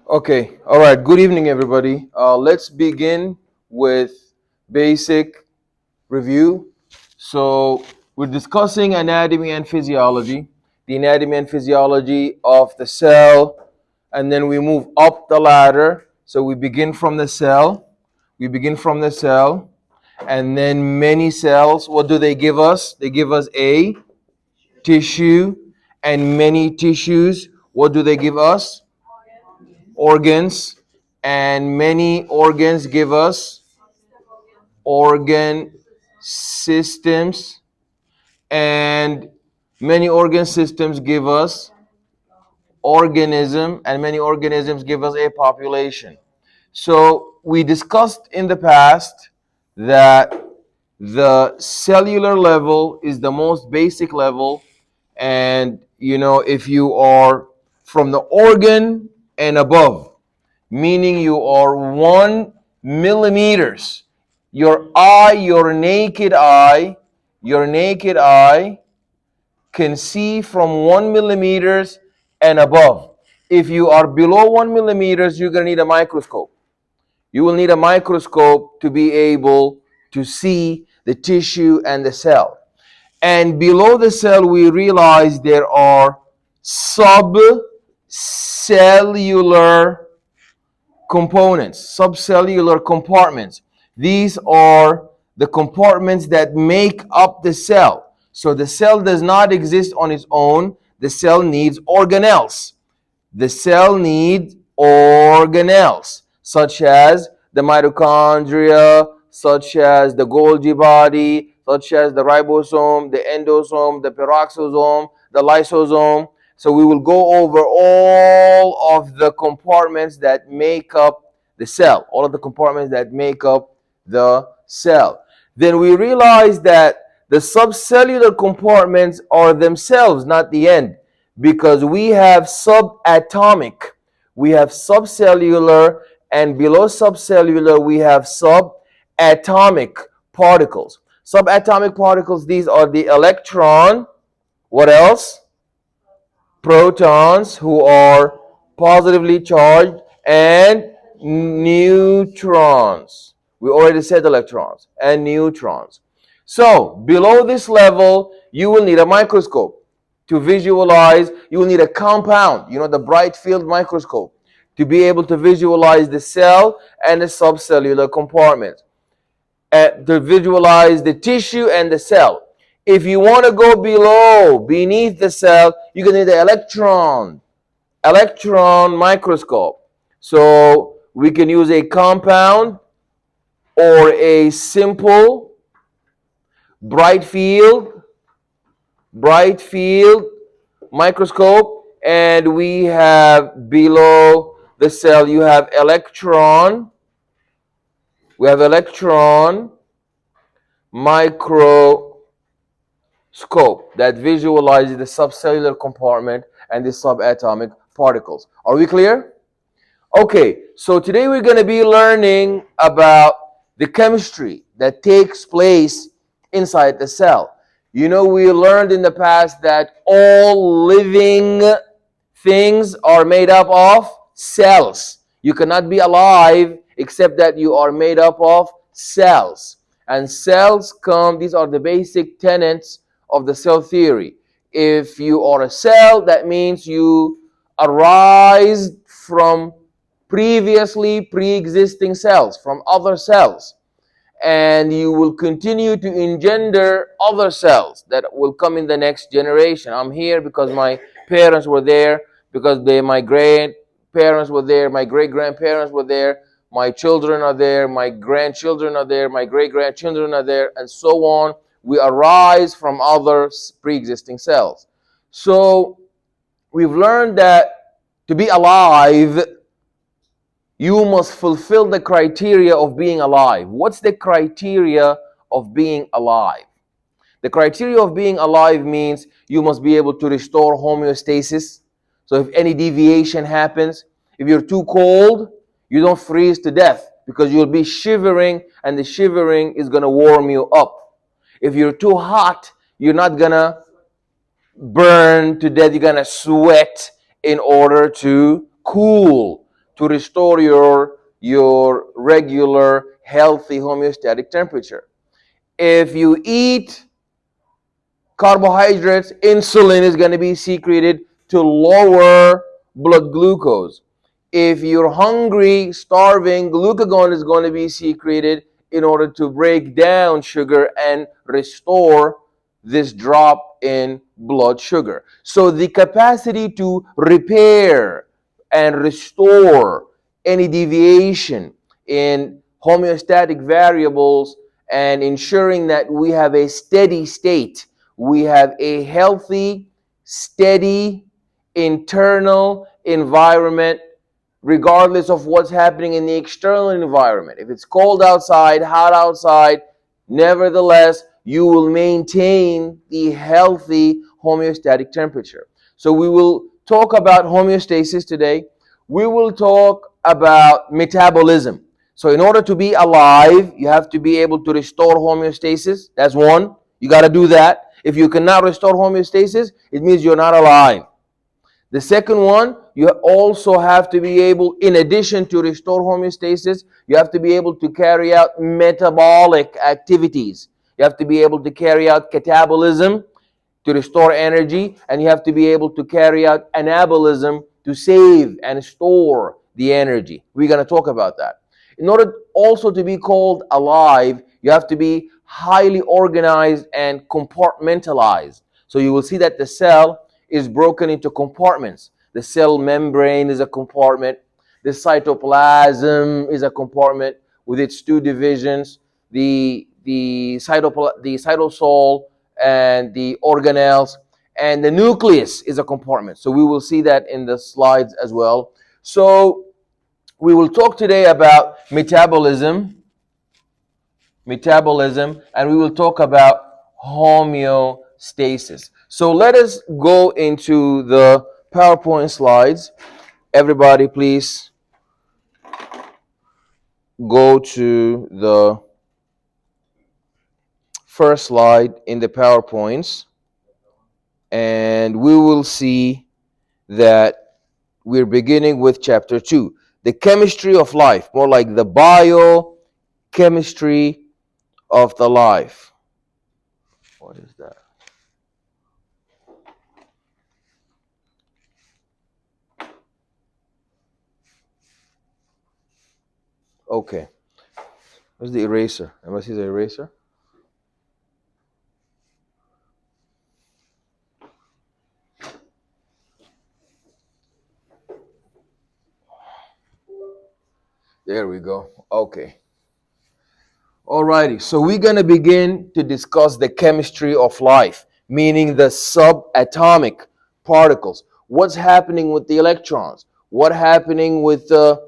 Okay, all right. Good evening, everybody. Let's begin with basic review. So, we're discussing anatomy and physiology, the anatomy and physiology of the cell, and then we move up the ladder. So, we begin from the cell, and then many cells. What do they give us? They give us a tissue, and many tissues. What do they give us? Organs, and many organs give us organ systems, and many organ systems give us organism, and many organisms give us a population. So we discussed in the past that the cellular level is the most basic level, and if you are from the organ and above, meaning you are 1 millimeters. Your naked eye can see from 1 millimeters and above. If you are below 1 millimeters, you're gonna need a microscope. You will need a microscope to be able to see the tissue and the cell. And below the cell, we realize there are subcellular components, subcellular compartments. These are the compartments that make up the cell. So the cell does not exist on its own. The cell needs organelles. The cell needs organelles, such as the mitochondria, such as the Golgi body, such as the ribosome, the endosome, the peroxisome, the lysosome. So we will go over all of the compartments that make up the cell, all of the compartments that make up the cell. Then we realize that the subcellular compartments are themselves not the end, because we have subatomic, we have subcellular, and below subcellular we have subatomic particles. Subatomic particles, these are the electron, what else? Protons, who are positively charged, and neutrons. We already said electrons and neutrons. So below this level, you will need a microscope to visualize. You will need a compound, the bright field microscope, to be able to visualize the cell and the subcellular compartment, and to visualize the tissue and the cell. If you want to go beneath the cell, you're going to need the electron microscope. So we can use a compound or a simple bright field microscope, and we have below the cell, you have electron microscope that visualizes the subcellular compartment and the subatomic particles. Are we clear? Okay, so today we're going to be learning about the chemistry that takes place inside the cell. We learned in the past that all living things are made up of cells. You cannot be alive except that you are made up of cells. And cells these are the basic tenets of the cell theory. If you are a cell, that means you arise from previously pre-existing cells, from other cells, and you will continue to engender other cells that will come in the next generation. I'm here because my parents were there, because my grandparents were there, my great-grandparents were there, my children are there, my grandchildren are there, my great-grandchildren are there, and so on. We arise from other pre-existing cells. So we've learned that to be alive, you must fulfill the criteria of being alive. What's the criteria of being alive? The criteria of being alive means you must be able to restore homeostasis. So if any deviation happens, if you're too cold, you don't freeze to death, because you'll be shivering, and the shivering is going to warm you up. If you're too hot, you're not going to burn to death. You're going to sweat in order to cool to restore your regular healthy homeostatic temperature. If you eat carbohydrates, insulin is going to be secreted to lower blood glucose. If you're hungry, starving, glucagon is going to be secreted in order to break down sugar and restore this drop in blood sugar. So the capacity to repair and restore any deviation in homeostatic variables and ensuring that we have a steady state, we have a healthy, steady internal environment regardless of what's happening in the external environment. If it's cold outside, hot outside, nevertheless, you will maintain the healthy homeostatic temperature. So we will talk about homeostasis today. We will talk about metabolism. So in order to be alive, you have to be able to restore homeostasis. That's one. You got to do that. If you cannot restore homeostasis, it means you're not alive. The second one, you also have to be able, in addition to restore homeostasis, you have to be able to carry out metabolic activities. You have to be able to carry out catabolism to restore energy, and you have to be able to carry out anabolism to save and store the energy. We're going to talk about that. In order also to be called alive, you have to be highly organized and compartmentalized. So you will see that the cell is broken into compartments. The cell membrane is a compartment. The cytoplasm is a compartment with its two divisions, the cytosol and the organelles, and the nucleus is a compartment. So we will see that in the slides as well. So we will talk today about metabolism, and we will talk about homeostasis. So let us go into the PowerPoint slides. Everybody, please go to the first slide in the PowerPoints, and we will see that we're beginning with chapter 2, the chemistry of life, more like the biochemistry of the life. What is that? Okay. Where's the eraser? Am I see the eraser? There we go. Okay. Alrighty. So we're going to begin to discuss the chemistry of life, meaning the subatomic particles. What's happening with the electrons? What's happening with the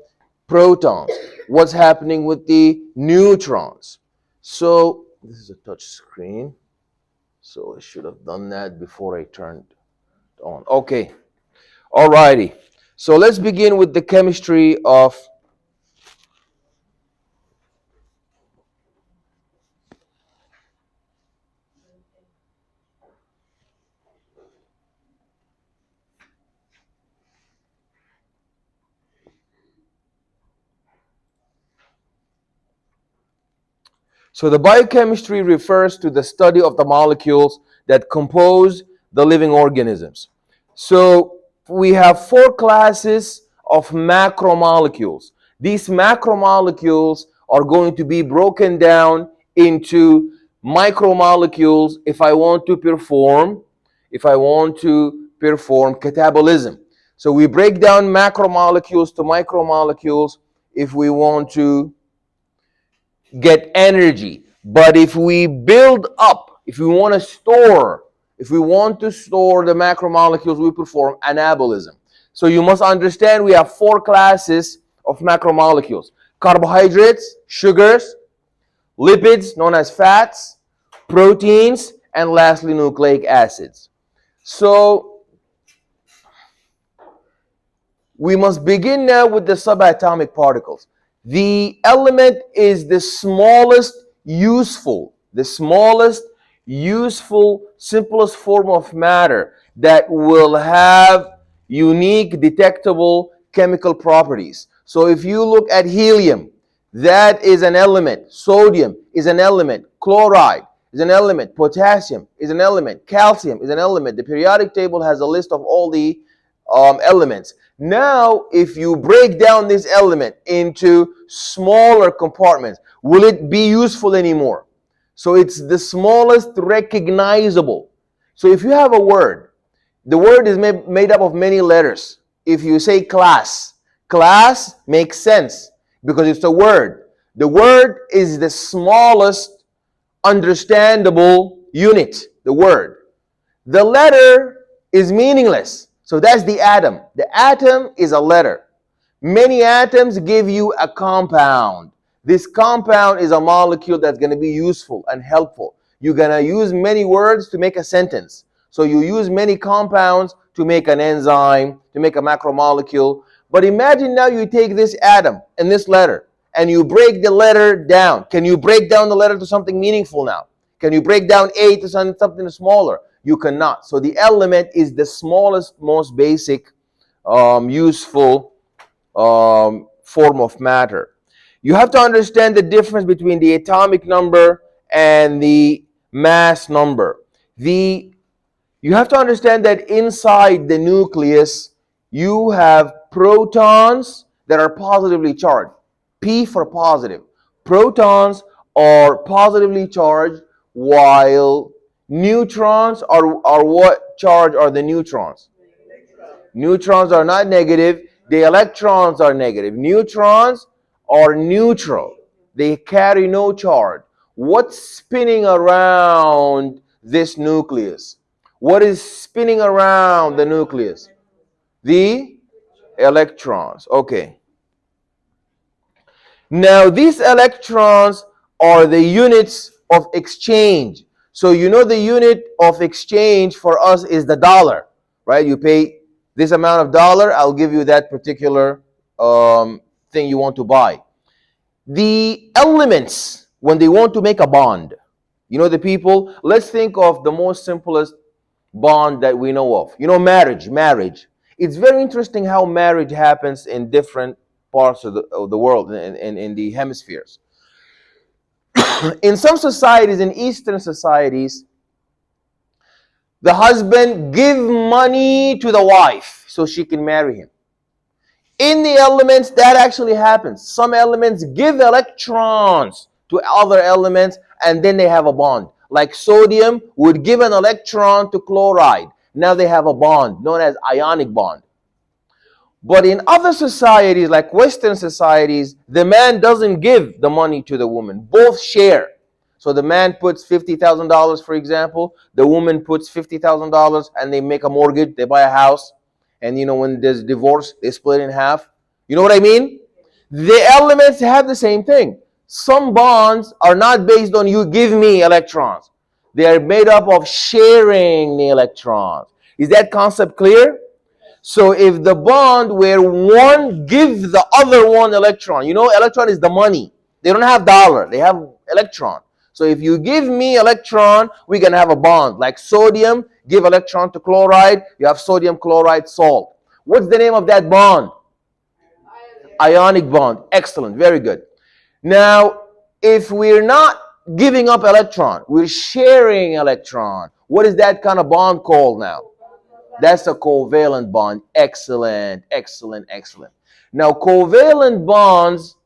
protons? What's happening with the neutrons? So this is a touch screen. So I should have done that before I turned it on. Okay. Alrighty. So let's begin with the chemistry of So the biochemistry refers to the study of the molecules that compose the living organisms. So we have 4 classes of macromolecules. These macromolecules are going to be broken down into micromolecules if I want to perform catabolism. So we break down macromolecules to micromolecules if we want to get energy. But if we build up, if we want to store the macromolecules, we perform anabolism. So you must understand we have 4 classes of macromolecules: carbohydrates, sugars, lipids known as fats, proteins, and lastly nucleic acids. So we must begin now with the subatomic particles. The element is the smallest useful, simplest form of matter that will have unique detectable chemical properties. So if you look at helium, that is an element. Sodium is an element. Chloride is an element. Potassium is an element. Calcium is an element. The periodic table has a list of all the elements. Now, if you break down this element into smaller compartments, will it be useful anymore? So it's the smallest recognizable. So if you have a word, the word is made up of many letters. If you say class, class makes sense because it's a word. The word is the smallest understandable unit, the word. The letter is meaningless. So that's the atom. The atom is a letter. Many atoms give you a compound. This compound is a molecule that's going to be useful and helpful. You're going to use many words to make a sentence. So you use many compounds to make an enzyme, to make a macromolecule. But imagine now you take this atom and this letter and you break the letter down. Can you break down the letter to something meaningful now? Can you break down A to something smaller? You cannot. So the element is the smallest, most basic, useful form of matter. You have to understand the difference between the atomic number and the mass number. You have to understand that inside the nucleus, you have protons that are positively charged. P for positive. Protons are positively charged, while neutrons are what charge are the neutrons? Neutrons are not negative. The electrons are negative. Neutrons are neutral. They carry no charge. What's spinning around this nucleus? What is spinning around the nucleus? The electrons. Okay. Now, these electrons are the units of exchange. So you know the unit of exchange for us is the dollar, right? You pay this amount of dollar, I'll give you that particular thing you want to buy. The elements, when they want to make a bond, you know the people, let's think of the most simplest bond that we know of. You know, marriage. It's very interesting how marriage happens in different parts of the world, in the hemispheres. In some societies, in Eastern societies, the husband give money to the wife so she can marry him. In the elements, that actually happens. Some elements give electrons to other elements and then they have a bond. Like sodium would give an electron to chloride. Now they have a bond known as ionic bond. But in other societies, like Western societies, the man doesn't give the money to the woman. Both share. So the man puts $50,000, for example. The woman puts $50,000 and they make a mortgage. They buy a house. And you know, when there's divorce, they split in half. You know what I mean? The elements have the same thing. Some bonds are not based on you give me electrons. They are made up of sharing the electrons. Is that concept clear? So if the bond where one gives the other one electron, you know, electron is the money. They don't have dollar, they have electron. So if you give me electron, we can have a bond. Like sodium, give electron to chloride, you have sodium chloride salt. What's the name of that bond? Ionic bond. Excellent, very good. Now, if we're not giving up electron, we're sharing electron. What is that kind of bond called now? That's a covalent bond. Excellent, excellent, excellent. Now, covalent bonds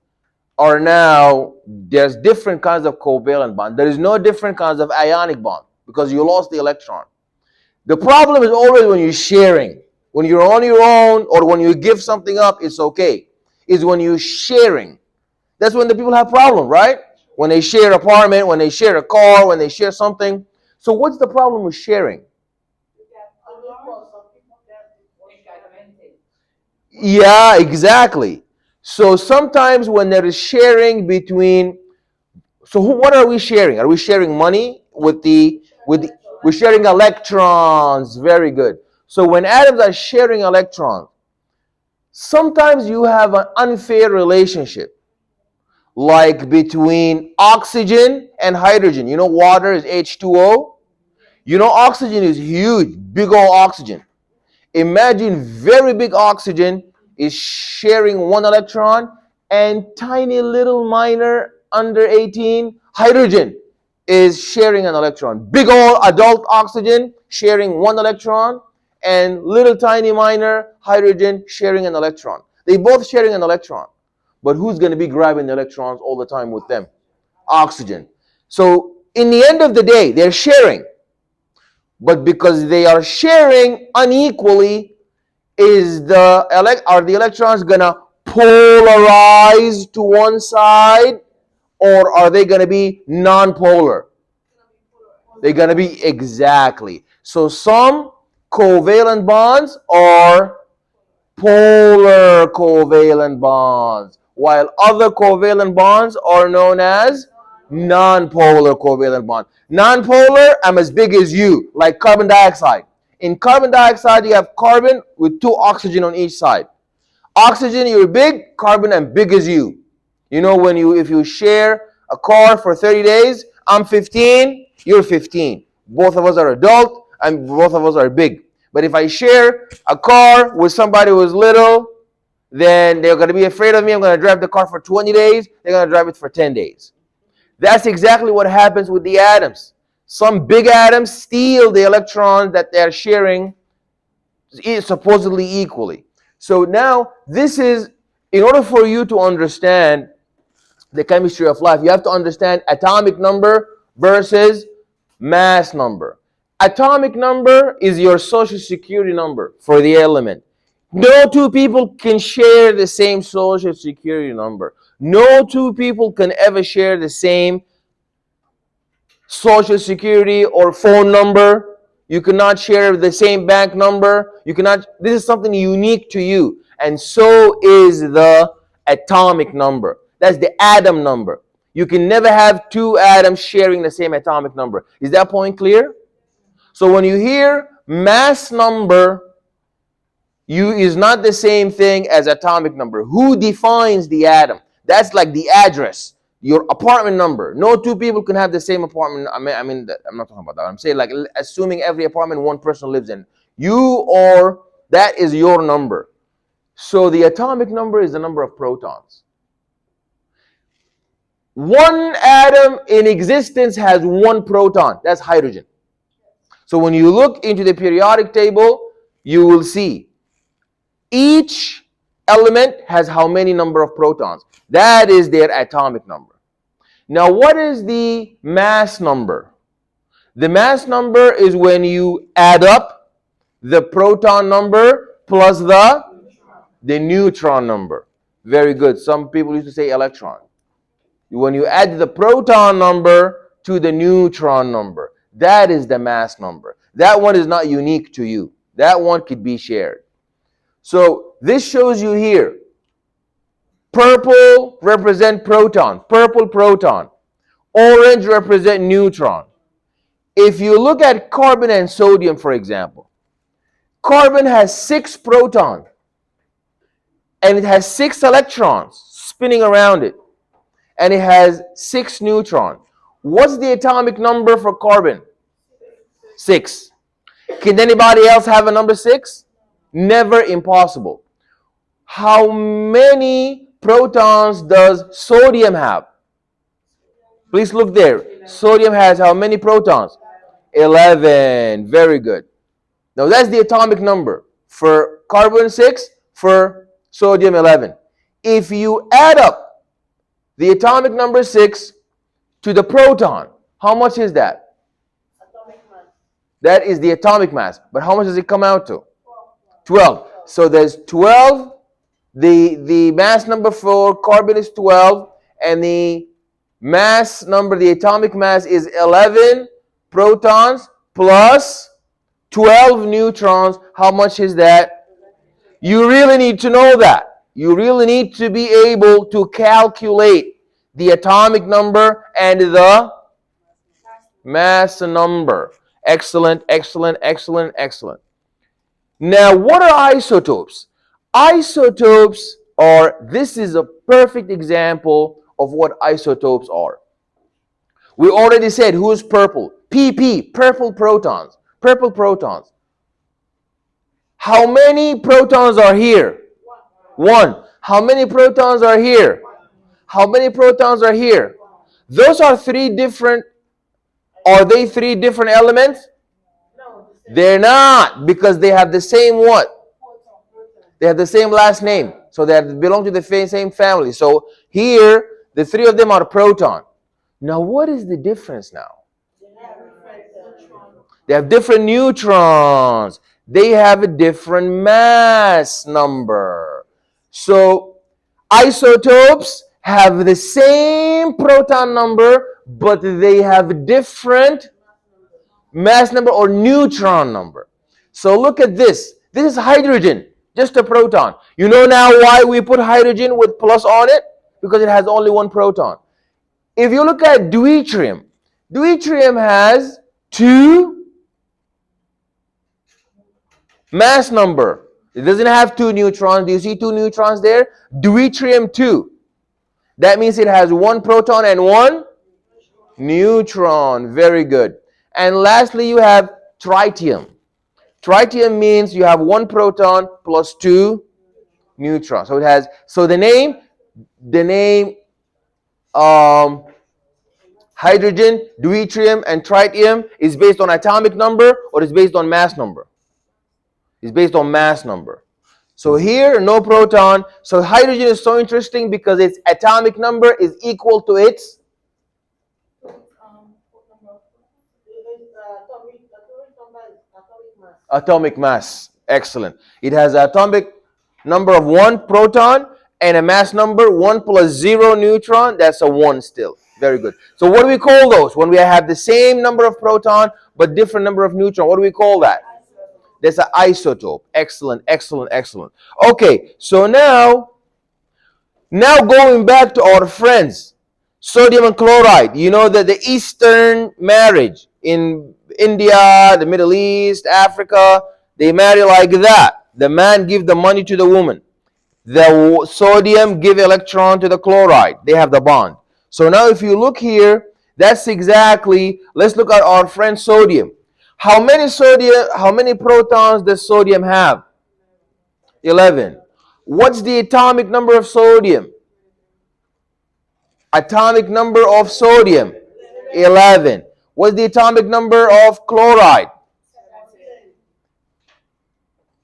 are now, there's different kinds of covalent bond. There is no different kinds of ionic bond because you lost the electron. The problem is always when you're sharing. When you're on your own or when you give something up, it's okay. It's when you're sharing. That's when the people have problem, right? When they share an apartment, when they share a car, when they share something. So what's the problem with sharing? Yeah, exactly. So sometimes when there is sharing between, so what are we sharing? Are we sharing money we're sharing electrons? Very good. So when atoms are sharing electrons, sometimes you have an unfair relationship, like between oxygen and hydrogen. You know, water is H2O. You know, oxygen is huge, big old oxygen. Imagine very big oxygen is sharing one electron, and tiny little minor under 18 hydrogen is sharing an electron. Big old adult oxygen sharing one electron, and little tiny minor hydrogen sharing an electron. They both sharing an electron. But who's going to be grabbing the electrons all the time with them? Oxygen. So in the end of the day, they're sharing. But because they are sharing unequally, are the electrons going to polarize to one side, or are they going to be non-polar? They're going to be exactly. So some covalent bonds are polar covalent bonds, while other covalent bonds are known as non-polar covalent bond. Non-polar, I'm as big as you, like carbon dioxide. In carbon dioxide, you have carbon with two oxygen on each side. Oxygen, you're big. Carbon, I'm big as you. You know, if you share a car for 30 days, I'm 15, you're 15. Both of us are adult, and both of us are big. But if I share a car with somebody who's little, then they're going to be afraid of me. I'm going to drive the car for 20 days. They're going to drive it for 10 days. That's exactly what happens with the atoms. Some big atoms steal the electrons that they're sharing supposedly equally. So now this is, in order for you to understand the chemistry of life, you have to understand atomic number versus mass number. Atomic number is your social security number for the element. No two people can share the same social security number. No two people can ever share the same social security or phone number. You cannot share the same bank number. You cannot. This is something unique to you. And so is the atomic number. That's the atom number. You can never have two atoms sharing the same atomic number. Is that point clear? So when you hear mass number, is not the same thing as atomic number. Who defines the atom? That's like the address, your apartment number. No two people can have the same apartment. I mean, I'm not talking about that. I'm saying, like, assuming every apartment one person lives in. That is your number. So the atomic number is the number of protons. One atom in existence has one proton. That's hydrogen. So when you look into the periodic table, you will see each element has how many number of protons. That is their atomic number. Now, what is the mass number? The mass number is when you add up the proton number plus the neutron number. Very good. Some people used to say electron. When you add the proton number to the neutron number, that is the mass number. That one is not unique to you. That one could be shared. So this shows you here. Purple represent proton, purple proton. Orange represent neutron. If you look at carbon and sodium, for example, carbon has 6 protons and it has 6 electrons spinning around it, and it has 6 neutrons. What's the atomic number for carbon? 6. Can anybody else have a number 6? Never, impossible. How many protons does sodium have? Please look there. Sodium has how many protons? 11. Very good. Now that's the atomic number. For carbon 6, for sodium 11. If you add up the atomic number 6 to the proton, how much is that? Atomic mass. That is the atomic mass. But how much does it come out to? 12. So there's 12. The mass number for carbon is 12, and the mass number, the atomic mass, is 11 protons plus 12 neutrons. How much is that? You really need to know that. You really need to be able to calculate the atomic number and the mass number. Excellent, excellent, excellent, excellent. Now, what are isotopes? Isotopes this is a perfect example of what isotopes are. We already said who's purple? PP, purple protons. Purple protons. How many protons are here? 1. How many protons are here? How many protons are here? Those are three different, are they three different elements? They're not, because they have the same what? They have the same last name. So they belong to the same family. So here, the three of them are proton. Now what is the difference now? They have different neutrons. They have a different mass number. So isotopes have the same proton number, but they have different mass number or neutron number. So look at this. This is hydrogen, just a proton. You know now why we put hydrogen with plus on it? Because it has only one proton. If you look at deuterium, deuterium has 2 mass number. It doesn't have 2 neutrons. Do you see 2 neutrons there? Deuterium 2. That means it has 1 proton and 1 neutron. Very good. And lastly, you have tritium. Tritium means you have 1 proton plus 2 neutrons. So it has, so the name hydrogen, deuterium, and tritium is based on atomic number or is based on mass number? It's based on mass number. So here, no proton. So hydrogen is so interesting because its atomic number is equal to its atomic mass. Excellent. It has an atomic number of 1 proton and a mass number 1 plus 0 neutron. That's a 1 still. Very good. So what do we call those? When we have the same number of proton but different number of neutron, what do we call that? That's an isotope. Excellent, excellent, excellent. Okay, so now going back to our friends, sodium and chloride. You know that the Eastern marriage in India, the Middle East, Africa, they marry like that. The man give the money to the woman. The sodium give electron to the chloride. They have the bond. So now if you look here, that's exactly, let's look at our friend sodium. How many protons does sodium have? 11. What's the atomic number of sodium? Atomic number of sodium? 11. What's the atomic number of chloride?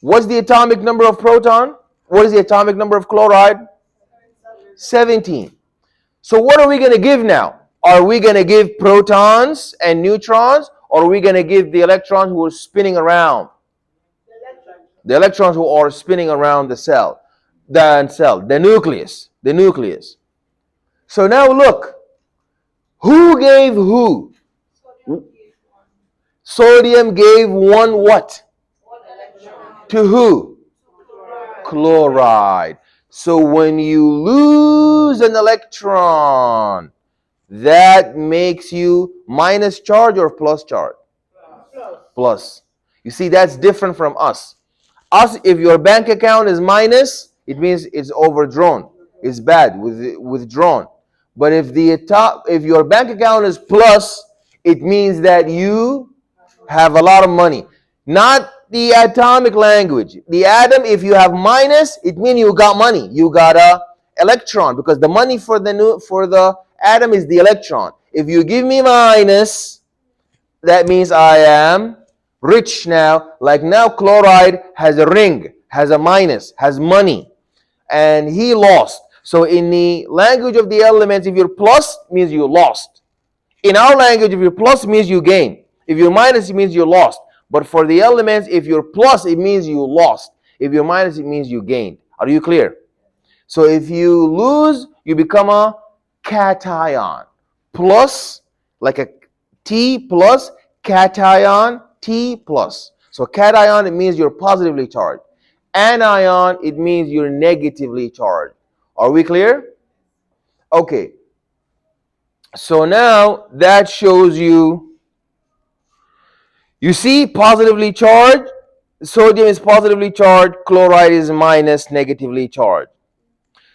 What's the atomic number of proton? What is the atomic number of chloride? 17. So what are we going to give now? Are we going to give protons and neutrons, or are we going to give the electrons who are spinning around? The electrons who are spinning around the cell, the nucleus. So now look, who gave who? Sodium gave 1 what? To who? Chloride. So when you lose an electron, that makes you minus charge or plus charge? Plus. You see, that's different from us. Us, if your bank account is minus, it means it's overdrawn. It's bad, withdrawn. But if your bank account is plus, it means that you have a lot of money. Not the atomic language. The atom, if you have minus, it means you got money. You got a electron, because the money for the atom is the electron. If you give me minus, that means I am rich now. Like now, chloride has a ring, has a minus, has money, and he lost. So in the language of the elements, if you're plus, means you lost. In our language, if you're plus, means you gain. If you're minus, it means you lost. But for the elements, if you're plus, it means you lost. If you're minus, it means you gained. Are you clear? So if you lose, you become a cation. Plus, like a T plus, cation, T plus. So cation, it means you're positively charged. Anion, it means you're negatively charged. Are we clear? Okay. So now that shows you see, positively charged, sodium is positively charged, chloride is minus, negatively charged.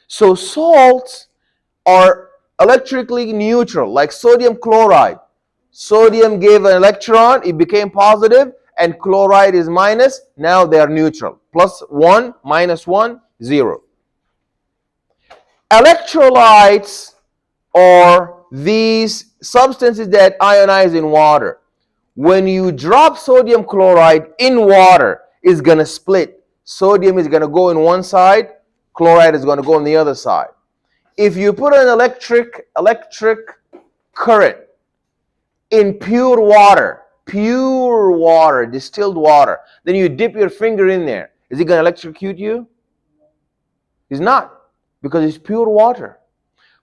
So salts are electrically neutral, like sodium chloride. Sodium gave an electron, it became positive, and chloride is minus. Now they are neutral. Plus 1, minus 1, 0. Electrolytes are these substances that ionize in water. When you drop sodium chloride in water, it's going to split. Sodium is going to go in one side, chloride is going to go on the other side. If you put an electric current in pure water, distilled water, then you dip your finger in there, is it going to electrocute you? It's not, because it's pure water.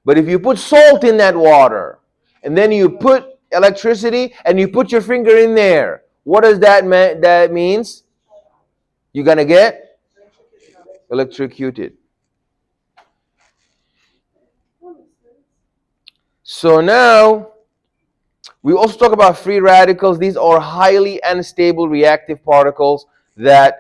But if you put salt in that water, and then you put electricity, and you put your finger in there, what does that mean? That means you're going to get electrocuted. So now, we also talk about free radicals. These are highly unstable reactive particles that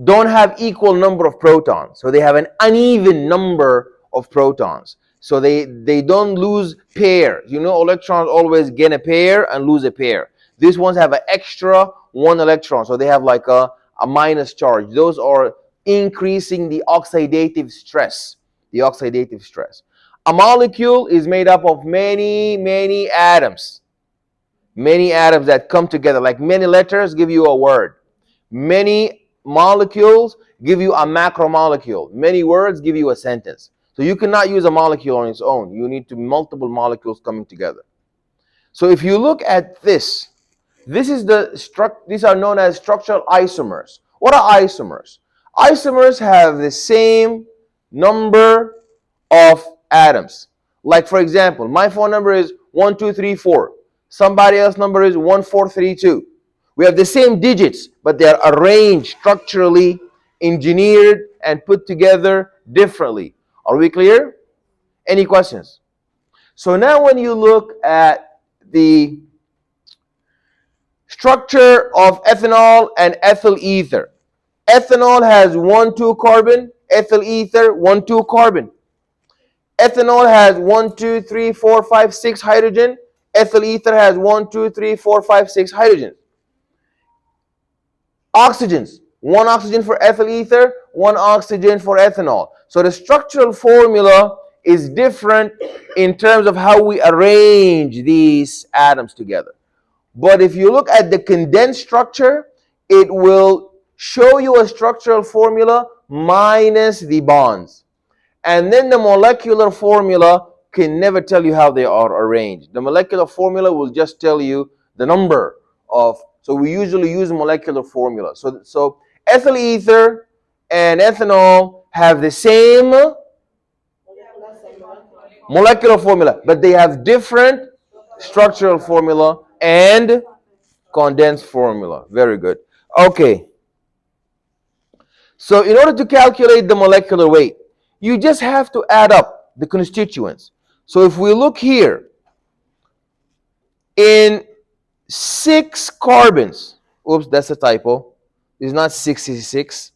don't have equal number of protons. So they have an uneven number of protons. So they don't lose pairs. You know, electrons always gain a pair and lose a pair. These ones have an extra one electron. So they have like a minus charge. Those are increasing the oxidative stress. The oxidative stress. A molecule is made up of many atoms. Many atoms that come together. Like many letters give you a word. Many molecules give you a macromolecule. Many words give you a sentence. So you cannot use a molecule on its own. You need multiple molecules coming together. So if you look at this is these are known as structural isomers. What are isomers? Isomers have the same number of atoms. Like for example, my phone number is 1234. Somebody else's number is 1432. We have the same digits, but they are arranged structurally, engineered, and put together differently. Are we clear? Any questions? So now when you look at the structure of ethanol and ethyl ether. Ethanol has 1,2 carbon, ethyl ether 1,2 carbon. Ethanol has 1, 2, 3, 4, 5, 6 hydrogen. Ethyl ether has 1, 2, 3, 4, 5, 6 hydrogen. Oxygens. 1 oxygen for ethyl ether, 1 oxygen for ethanol. So the structural formula is different in terms of how we arrange these atoms together. But if you look at the condensed structure, it will show you a structural formula minus the bonds. And then the molecular formula can never tell you how they are arranged. The molecular formula will just tell you the number of, so we usually use molecular formula. So ethyl ether and ethanol have the same molecular formula, but they have different structural formula and condensed formula. Very good. Okay. So in order to calculate the molecular weight, you just have to add up the constituents. So if we look here, in 6 carbons, oops, that's a typo. It's not 66.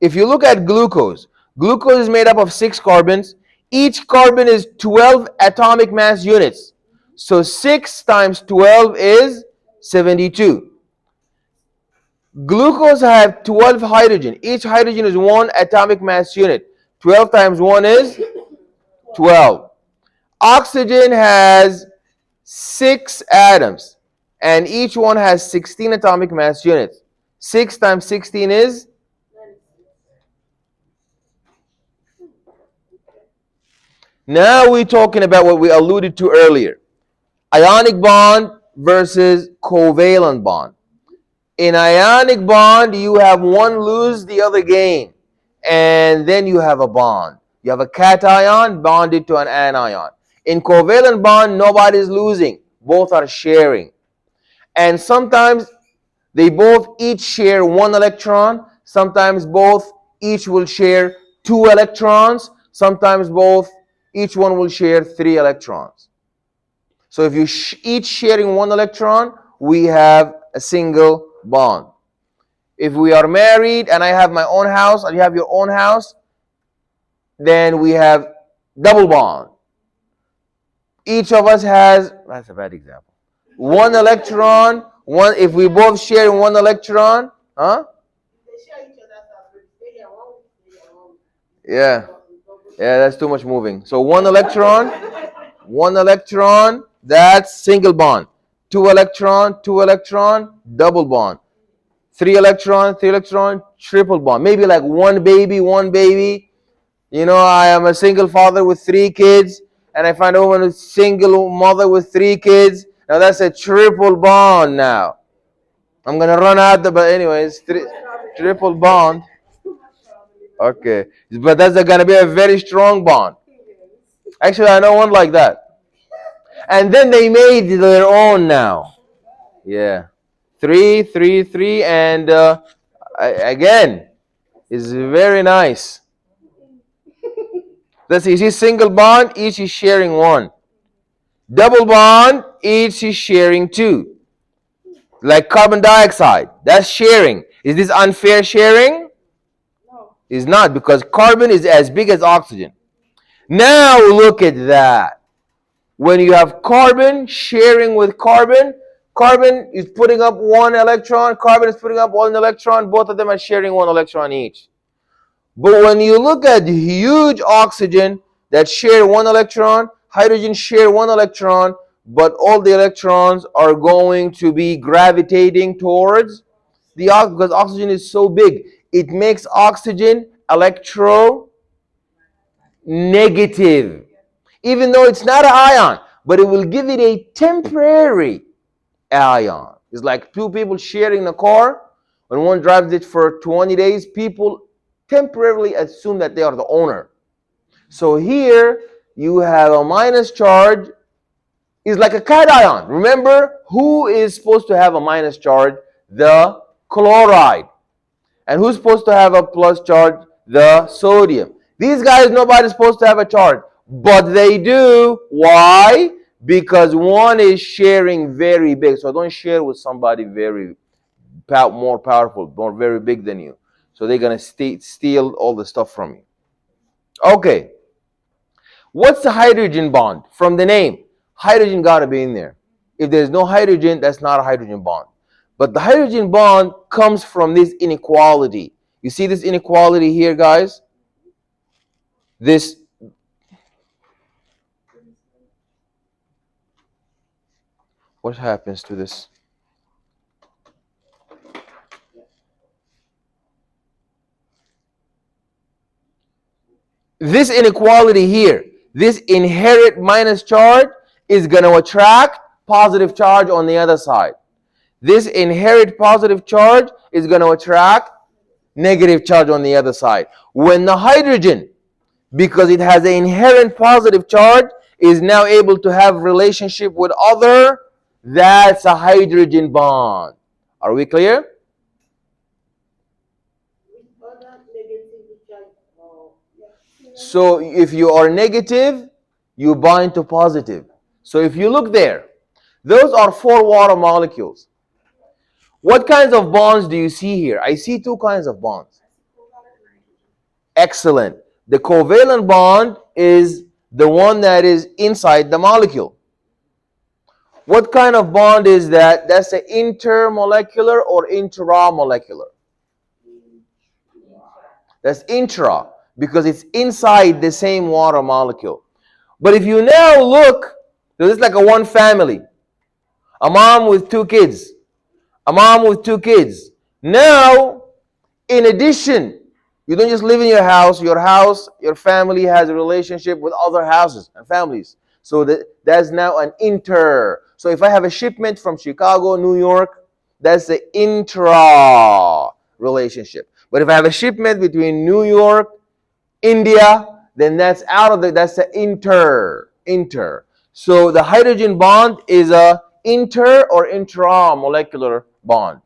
If you look at glucose, glucose is made up of 6 carbons. Each carbon is 12 atomic mass units. So 6 times 12 is 72. Glucose have 12 hydrogen. Each hydrogen is 1 atomic mass unit. 12 times 1 is 12. Oxygen has 6 atoms, and each one has 16 atomic mass units. 6 times 16 is? Now we're talking about what we alluded to earlier. Ionic bond versus covalent bond. In ionic bond, you have one lose, the other gain. And then you have a bond. You have a cation bonded to an anion. In covalent bond, nobody's losing. Both are sharing. And sometimes they both each share 1 electron. Sometimes both each will share 2 electrons. Sometimes each one will share 3 electrons. So if you each sharing 1 electron, we have a single bond. If we are married and I have my own house and you have your own house, then we have double bond. Each of us has, that's a bad example, 1 electron. If we both share 1 electron, huh? Yeah. Yeah, that's too much moving. So one electron, that's single bond. Two electron, double bond. Three electron, triple bond. Maybe like one baby, one baby. You know, I am a single father with 3 kids, and I find a woman, a single mother with 3 kids. Now that's a triple bond now. I'm gonna run out but anyways, triple bond. Okay, but that's gonna be a very strong bond. Actually, I know one like that. And then they made their own now. Yeah, three, and again, is very nice. Let's see, you see single bond, each is sharing one. Double bond, each is sharing two. Like carbon dioxide, that's sharing. Is this unfair sharing? No. It's not, because carbon is as big as oxygen. Now look at that. When you have carbon sharing with carbon, carbon is putting up one electron, carbon is putting up one electron, both of them are sharing one electron each. But when you look at huge oxygen that share one electron, hydrogen share one electron, but all the electrons are going to be gravitating towards the oxygen, because oxygen is so big. It makes oxygen electronegative, even though it's not an ion, but it will give it a temporary ion. It's like two people sharing a car. When one drives it for 20 days, people temporarily assume that they are the owner. So here you have a minus charge, is like a cation. Remember, who is supposed to have a minus charge? The chloride. And who's supposed to have a plus charge? The sodium. These guys, nobody's supposed to have a charge, but they do. Why? Because one is sharing very big. So don't share with somebody very more powerful, more very big than you. So they're gonna steal all the stuff from you. Okay. What's the hydrogen bond? From the name, hydrogen gotta be in there. If there's no hydrogen, that's not a hydrogen bond. But the hydrogen bond comes from this inequality. You see this inequality here, guys? This, what happens to this? This inequality here, this inherent minus charge is going to attract positive charge on the other side. This inherent positive charge is going to attract negative charge on the other side. When the hydrogen, because it has an inherent positive charge, is now able to have relationship with other, that's a hydrogen bond. Are we clear? So if you are negative, you bind to positive. So if you look there, those are 4 water molecules. What kinds of bonds do you see here? I see 2 kinds of bonds. Excellent. The covalent bond is the one that is inside the molecule. What kind of bond is that? That's an intermolecular or intramolecular? That's intra, because it's inside the same water molecule. But if you now look, this is like a one family. A mom with 2 kids. A mom with 2 kids. Now, in addition, you don't just live in your house, your family has a relationship with other houses and families. So that's now an inter. So if I have a shipment from Chicago, New York, that's the intra relationship. But if I have a shipment between New York, India, then that's that's the inter. So the hydrogen bond is a inter or intramolecular bond.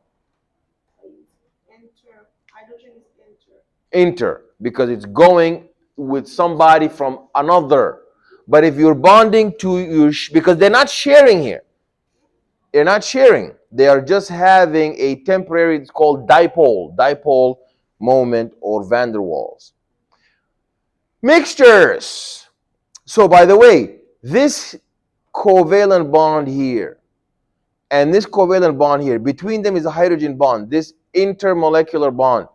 Inter, because it's going with somebody from another. But if you're bonding to you, because they're not sharing here, they're not sharing. They are just having a temporary, it's called dipole moment or van der Waals. Mixtures. So by the way, this covalent bond here and this covalent bond here, between them is a hydrogen bond, this intermolecular bond.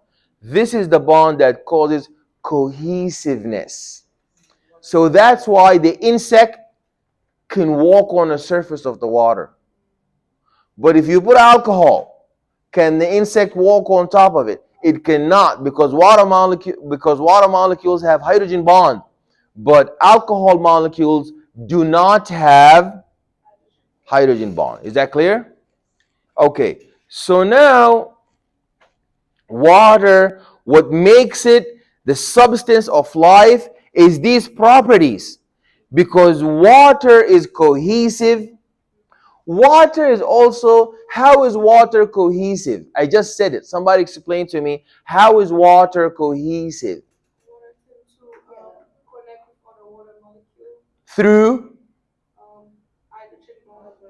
This is the bond that causes cohesiveness. So that's why the insect can walk on the surface of the water. But if you put alcohol, can the insect walk on top of it? It cannot, because water molecules have hydrogen bond, but alcohol molecules do not have hydrogen bond. Is that clear? Okay. So now water, what makes it the substance of life is these properties. Because water is cohesive. Water is also, how is water cohesive? I just said it. Somebody explain to me, how is water cohesive? Through?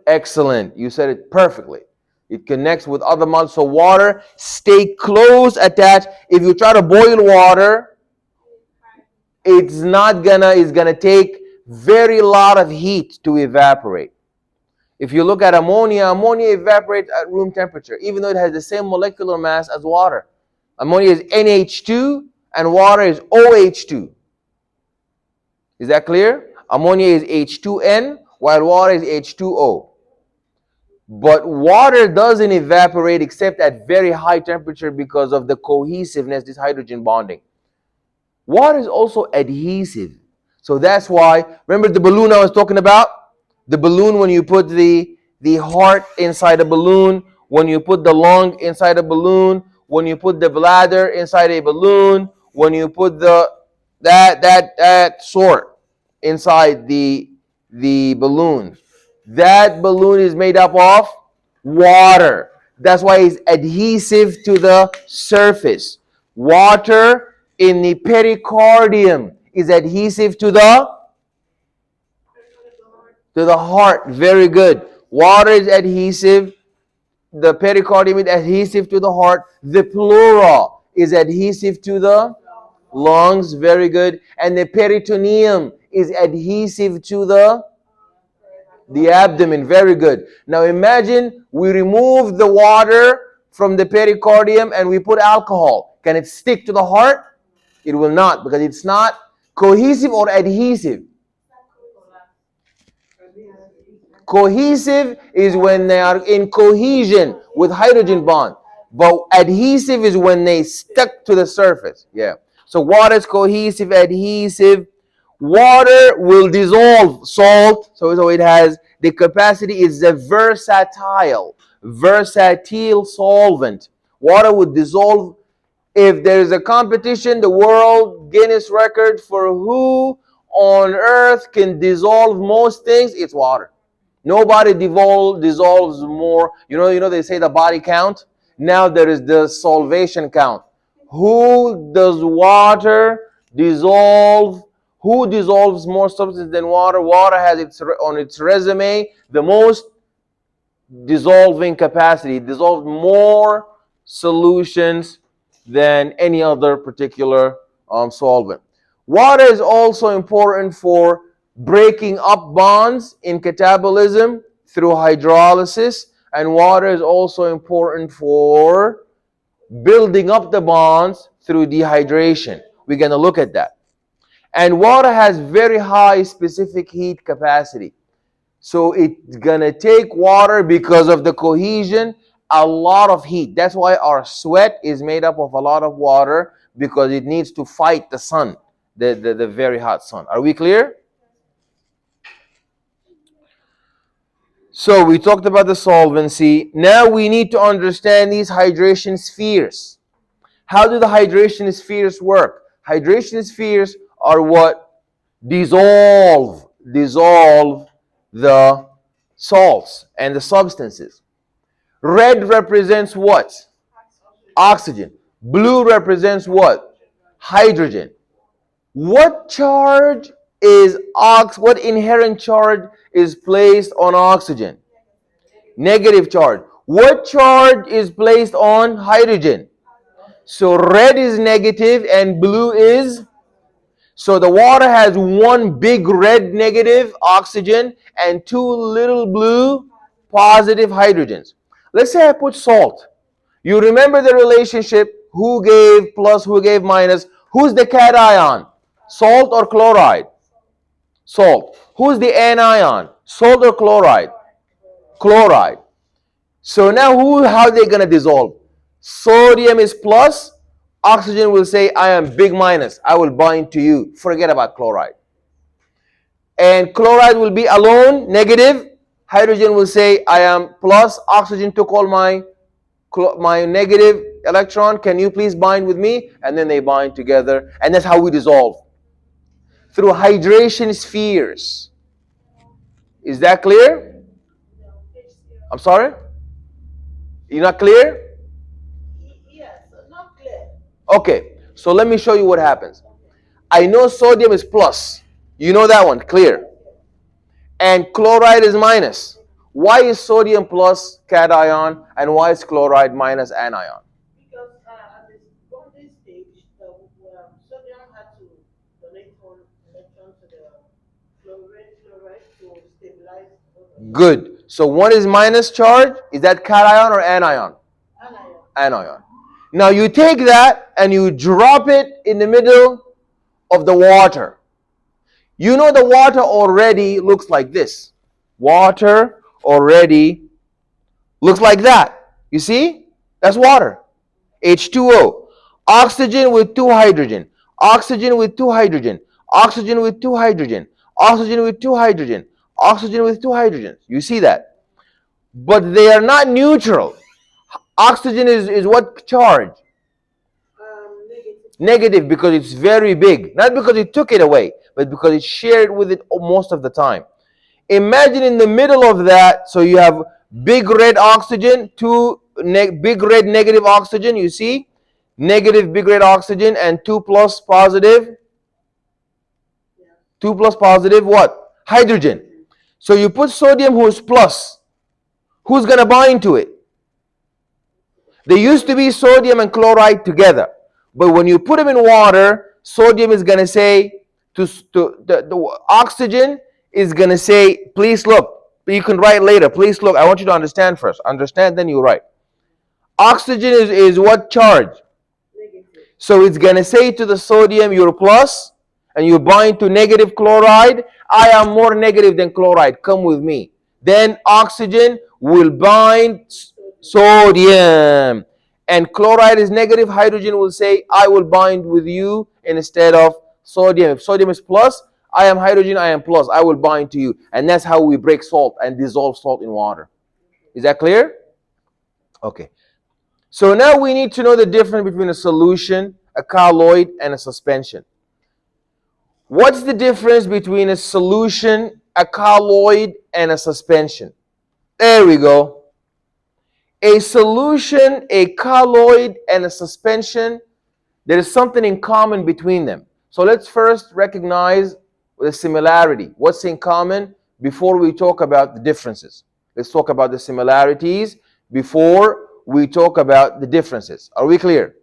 Excellent. You said it perfectly. It connects with other molecules. So water stay close attached. If you try to boil water, it's gonna take very lot of heat to evaporate. If you look at ammonia, ammonia evaporates at room temperature, even though it has the same molecular mass as water. Ammonia is NH2 and water is OH2. Is that clear? Ammonia is H2N while water is H2O. But water doesn't evaporate except at very high temperature because of the cohesiveness, this hydrogen bonding. Water is also adhesive. So that's why, remember the balloon I was talking about? The balloon, when you put the heart inside a balloon, when you put the lung inside a balloon, when you put the bladder inside a balloon, when you put that sort inside the balloon, that balloon is made up of water. That's why it's adhesive to the surface. Water in the pericardium is adhesive to the heart. Very good. Water is adhesive. The pericardium is adhesive to the heart. The pleura is adhesive to the lungs. Very good. And the peritoneum is adhesive to the abdomen. Very good. Now imagine we remove the water from the pericardium and we put alcohol. Can it stick to the heart? It will not, because it's not cohesive or adhesive. Cohesive is when they are in cohesion with hydrogen bond. But adhesive is when they stuck to the surface. Yeah. So water is cohesive, adhesive. Water will dissolve salt. So it has the capacity, is a versatile solvent. Water would dissolve. If there is a competition, the world Guinness record for who on earth can dissolve most things, it's water. Nobody dissolves more. You know they say the body count. Now there is the solvation count. Who does water dissolve? Who dissolves more substance than water? Water has on its resume the most dissolving capacity. It dissolves more solutions than any other particular solvent. Water is also important for breaking up bonds in catabolism through hydrolysis, and water is also important for building up the bonds through dehydration. We're going to look at that. And water has very high specific heat capacity. So it's going to take water, because of the cohesion, a lot of heat. That's why our sweat is made up of a lot of water, because it needs to fight the sun, the very hot sun. Are we clear? So we talked about the solvency. Now we need to understand these hydration spheres. How do the hydration spheres work? Hydration spheres are what dissolve the salts and the substances. Red represents what? Oxygen. Blue represents what? Hydrogen. What charge is what inherent charge is placed on oxygen? Negative charge. What charge is placed on hydrogen? So red is negative and blue is, so the water has one big red negative oxygen and two little blue positive hydrogens. Let's say I put salt. You remember the relationship, who gave plus, who gave minus. Who's the cation? Salt or chloride? Salt. Who's the anion? Salt or chloride? Chloride. So now how are they going to dissolve? Sodium is plus. Oxygen will say, I am big minus. I will bind to you. Forget about chloride. And chloride will be alone, negative. Hydrogen will say, I am plus. Oxygen took all my negative electron. Can you please bind with me? And then they bind together. And that's how we dissolve. Through hydration spheres. Is that clear? I'm sorry? You're not clear? Okay, so let me show you what happens. I know sodium is plus. You know that one, clear. And chloride is minus. Why is sodium plus cation and why is chloride minus anion? Good. So one is minus charge. Is that cation or anion? Anion. Now you take that and you drop it in the middle of the water. You know the water already looks like this. Water already looks like that. You see? That's water. H2O. Oxygen with two hydrogen. Oxygen with two hydrogen. Oxygen with two hydrogen. Oxygen with two hydrogen. Oxygen with two hydrogens. You see that? But they are not neutral. Oxygen is what charge? Negative, because it's very big. Not because it took it away, but because it shared with it most of the time. Imagine in the middle of that, so you have big red oxygen, big red negative oxygen, you see? Negative big red oxygen and 2 plus positive. 2 plus positive what? Hydrogen. So you put sodium who is plus. Who's going to bind to it? They used to be sodium and chloride together. But when you put them in water, sodium is going to say, the oxygen is going to say, please look. You can write later. Please look. I want you to understand first. Understand, then you write. Oxygen is what charge? So it's going to say to the sodium, you're plus, and you bind to negative chloride. I am more negative than chloride. Come with me. Then oxygen will bind sodium. And chloride is negative. Hydrogen will say, I will bind with you instead of sodium. If sodium is plus, I am hydrogen, I am plus. I will bind to you. And that's how we break salt and dissolve salt in water. Is that clear? Okay. So now we need to know the difference between a solution, a colloid, and a suspension. What's the difference between a solution, a colloid, and a suspension? There we go. A solution, a colloid, and a suspension, there is something in common between them. So let's first recognize the similarity. What's in common before we talk about the differences? Let's talk about the similarities before we talk about the differences. Are we clear?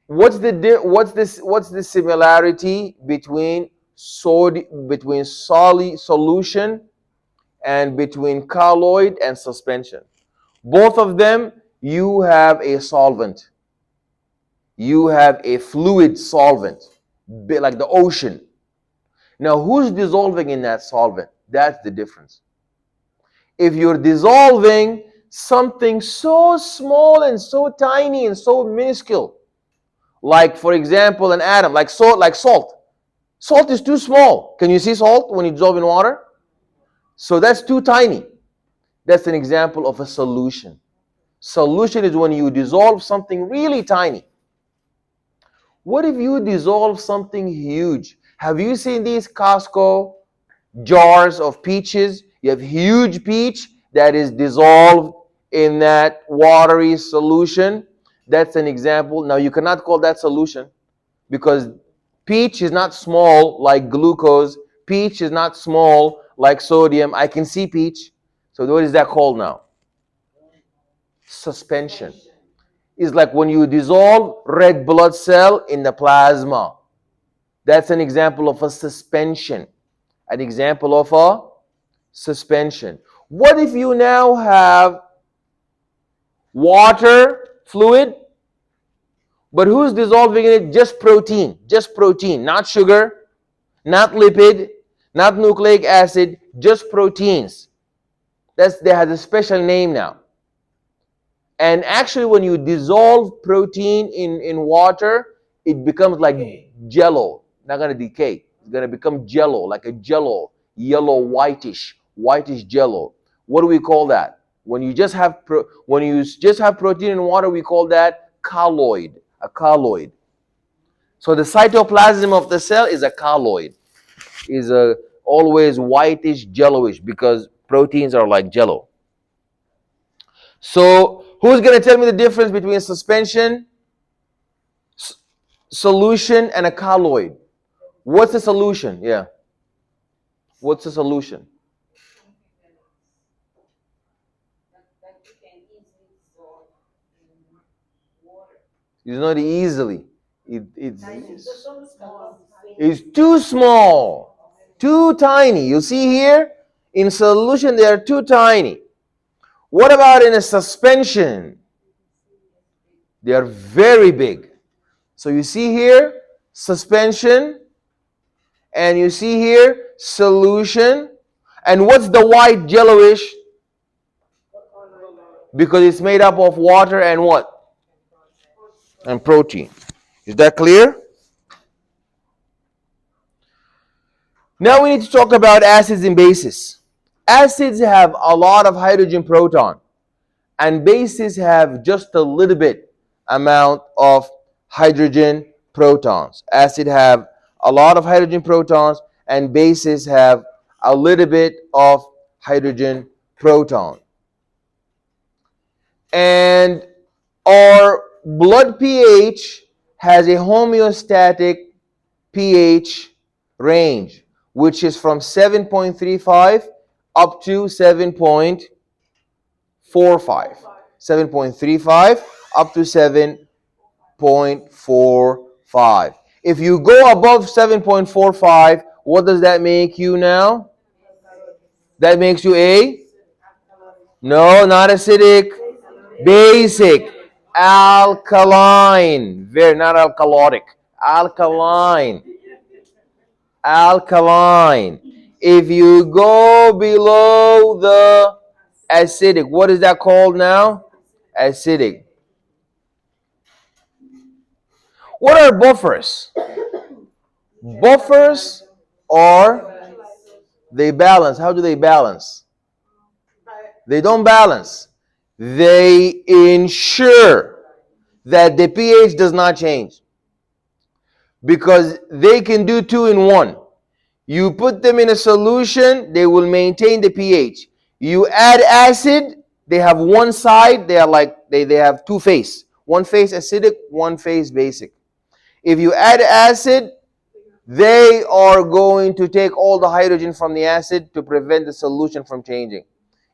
What's the similarity between solution and between colloid and suspension? Both of them, you have a solvent. You have a fluid solvent, like the ocean. Now, who's dissolving in that solvent? That's the difference. If you're dissolving something so small and so tiny and so minuscule, like, for example, an atom, like salt. Salt is too small. Can you see salt when you dissolve in water? So that's too tiny. That's an example of a solution. Solution is when you dissolve something really tiny. What if you dissolve something huge? Have you seen these Costco jars of peaches? You have huge peach that is dissolved in that watery solution. That's an example. Now you cannot call that solution because peach is not small like glucose. Peach is not small like sodium. I can see peach. So what is that called now? Suspension. It's like when you dissolve red blood cell in the plasma. That's an example of a suspension. An example of a suspension. What if you now have water fluid, but who's dissolving in it? Just protein, not sugar, Not lipid, not nucleic acid, just proteins. They have a special name now. And actually, when you dissolve protein in water, it becomes like jello. Not gonna decay. It's gonna become jello, like a jello, yellow, whitish jello. What do we call that? When you just have protein in water, we call that colloid. A colloid. So the cytoplasm of the cell is a colloid. Is a always whitish, jelloish because proteins are like jello. So who's going to tell me the difference between a suspension, solution, and a colloid? What's a solution? Yeah. What's a solution? It's not easily. It's too small, too tiny. You see here, in solution they are too tiny. What about in a suspension? They are very big. So you see here, suspension, and you see here, solution. And what's the white jelloish? Because it's made up of water and what? And protein. Is that clear? Now we need to talk about acids and bases. Acids have a lot of hydrogen proton, and bases have just a little bit amount of hydrogen protons. Acids have a lot of hydrogen protons, and bases have a little bit of hydrogen proton. And our blood pH has a homeostatic pH range, which is from 7.35 up to 7.45. 7.35 up to 7.45. If you go above 7.45, what does that make you now? That makes you a? No, not acidic. Basic. Alkaline. Very, not alkalotic. Alkaline. Alkaline. If you go below the acidic, what is that called now? Acidic. What are buffers? Buffers are, they balance. How do they balance? They don't balance. They ensure that the pH does not change. Because they can do two in one. You put them in a solution, they will maintain the pH. You add acid, they have one side, they are like they have two face. One face acidic, one face basic. If you add acid, they are going to take all the hydrogen from the acid to prevent the solution from changing.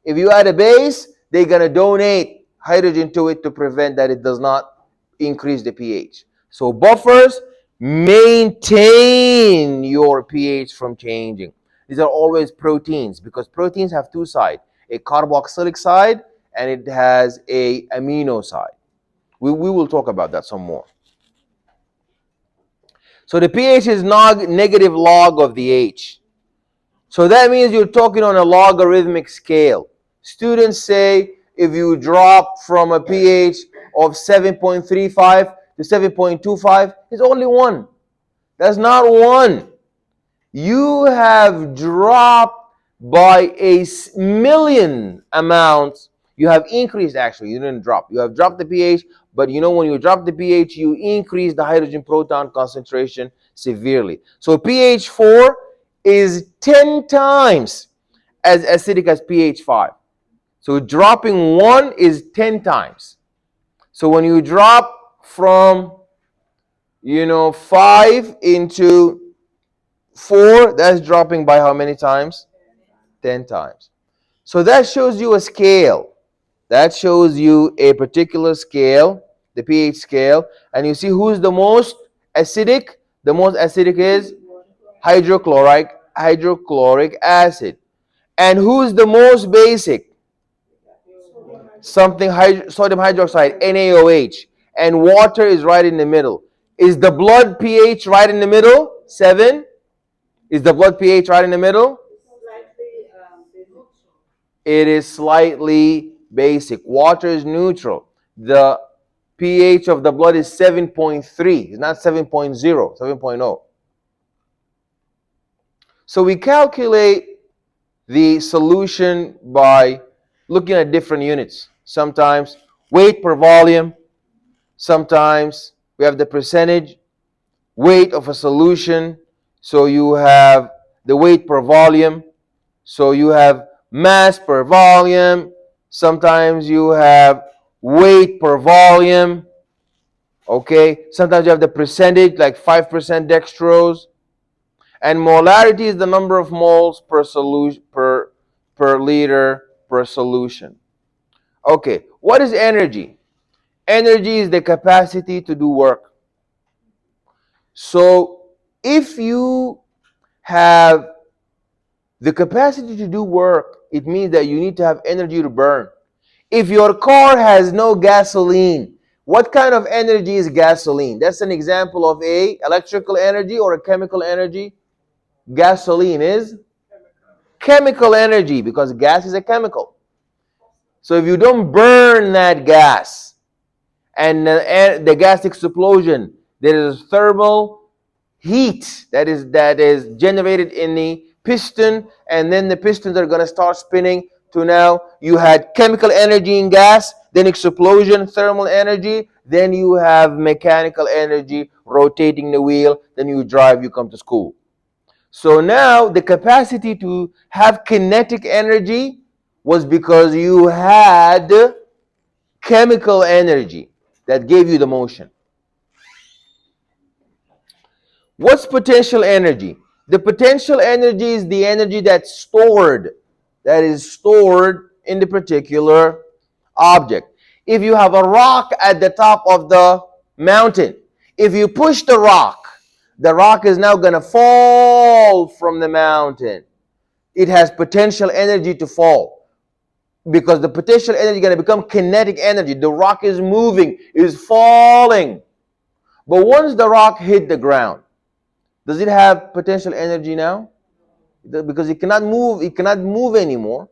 If you add a base, they're going to donate hydrogen to it to prevent that it does not increase the pH. So buffers maintain your pH from changing. These are always proteins because proteins have two sides, a carboxylic side and it has a amino side. We will talk about that some more. So the pH is negative log of the H. So that means you're talking on a logarithmic scale. Students say if you drop from a pH of 7.35 to 7.25, it's only 1. That's not 1. You have dropped by a million amounts. You have increased, actually. You didn't drop. You have dropped the pH, but you know when you drop the pH, you increase the hydrogen proton concentration severely. So pH 4 is 10 times as acidic as pH 5. So dropping 1 is 10 times. So when you drop from 5 into 4, that's dropping by how many times? 10 times. So that shows you a scale. That shows you a particular scale, the pH scale, and you see who's the most acidic. The most acidic is hydrochloric acid. And who's the most basic? Sodium hydroxide, NaOH. And water is right in the middle. Is the blood pH right in the middle? 7? Is the blood pH right in the middle? It is slightly basic. Water is neutral. The pH of the blood is 7.3. It's not 7.0, 7.0. So we calculate the solution by looking at different units. Sometimes weight per volume. Sometimes we have the percentage weight of a solution. So you have the weight per volume. So you have mass per volume. Sometimes you have weight per volume. Okay. Sometimes you have the percentage, like 5% dextrose. And molarity is the number of moles per solution per liter per solution. Okay. What is energy? Energy is the capacity to do work. So if you have the capacity to do work, it means that you need to have energy to burn. If your car has no gasoline, what kind of energy is gasoline? That's an example of a electrical energy or a chemical energy. Gasoline is chemical energy because gas is a chemical. So if you don't burn that gas and the gas explosion, there is thermal heat that is generated in the piston, and then the pistons are going to start spinning. To now you had chemical energy in gas, then explosion, thermal energy, then you have mechanical energy rotating the wheel, then you drive, you come to school. So now the capacity to have kinetic energy was because you had chemical energy that gave you the motion. What's potential energy? The potential energy is the energy that is stored in the particular object. If you have a rock at the top of the mountain, if you push the rock is now going to fall from the mountain. It has potential energy to fall because the potential energy is going to become kinetic energy. The rock is moving, is falling. But once the rock hit the ground, does it have potential energy now? Because it cannot move anymore.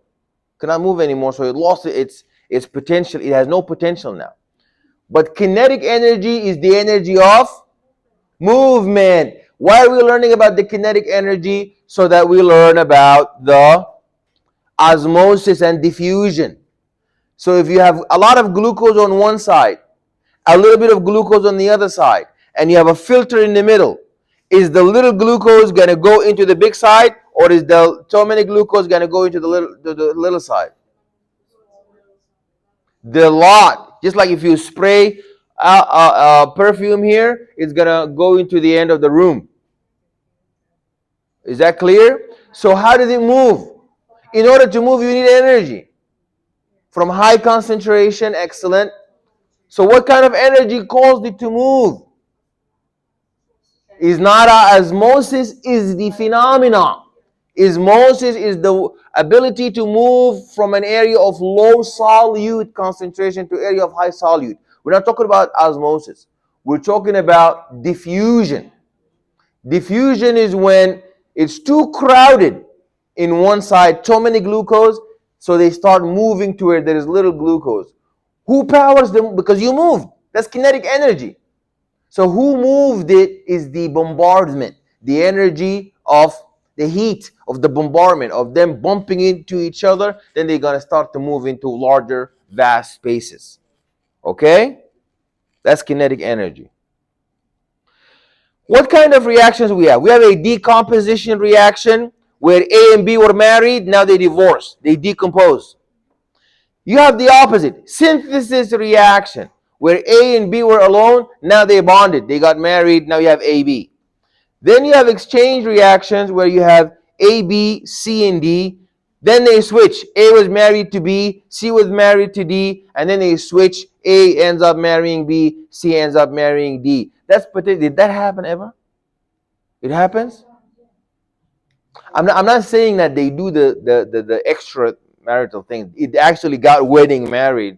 So it lost its potential. It has no potential now. But kinetic energy is the energy of movement. Why are we learning about the kinetic energy? So that we learn about the osmosis and diffusion. So if you have a lot of glucose on one side, a little bit of glucose on the other side, and you have a filter in the middle, is the little glucose going to go into the big side, or is the so many glucose going to go into the little side? The lot. Just like if you spray perfume here, it's going to go into the end of the room. Is that clear? So how does it move? In order to move, you need energy. From high concentration, excellent. So what kind of energy caused it to move? Is not osmosis, is the phenomena. Osmosis is the ability to move from an area of low solute concentration to area of high solute. We're not talking about osmosis. We're talking about diffusion. Diffusion is when it's too crowded in one side, too many glucose, so they start moving to where there is little glucose. Who powers them? Because you moved. That's kinetic energy. So who moved it is the bombardment, the energy of the heat of the bombardment, of them bumping into each other. Then they're going to start to move into larger, vast spaces. Okay? That's kinetic energy. What kind of reactions we have? We have a decomposition reaction where A and B were married, now they divorce, they decompose. You have the opposite, synthesis reaction, where A and B were alone, now they bonded, they got married, now you have AB. Then you have exchange reactions where you have A, B, C, and D. Then they switch. A was married to B, C was married to D, and then they switch. A ends up marrying B, C ends up marrying D. Did that happen ever? It happens? I'm not saying that they do the extra marital thing. It actually got wedding married.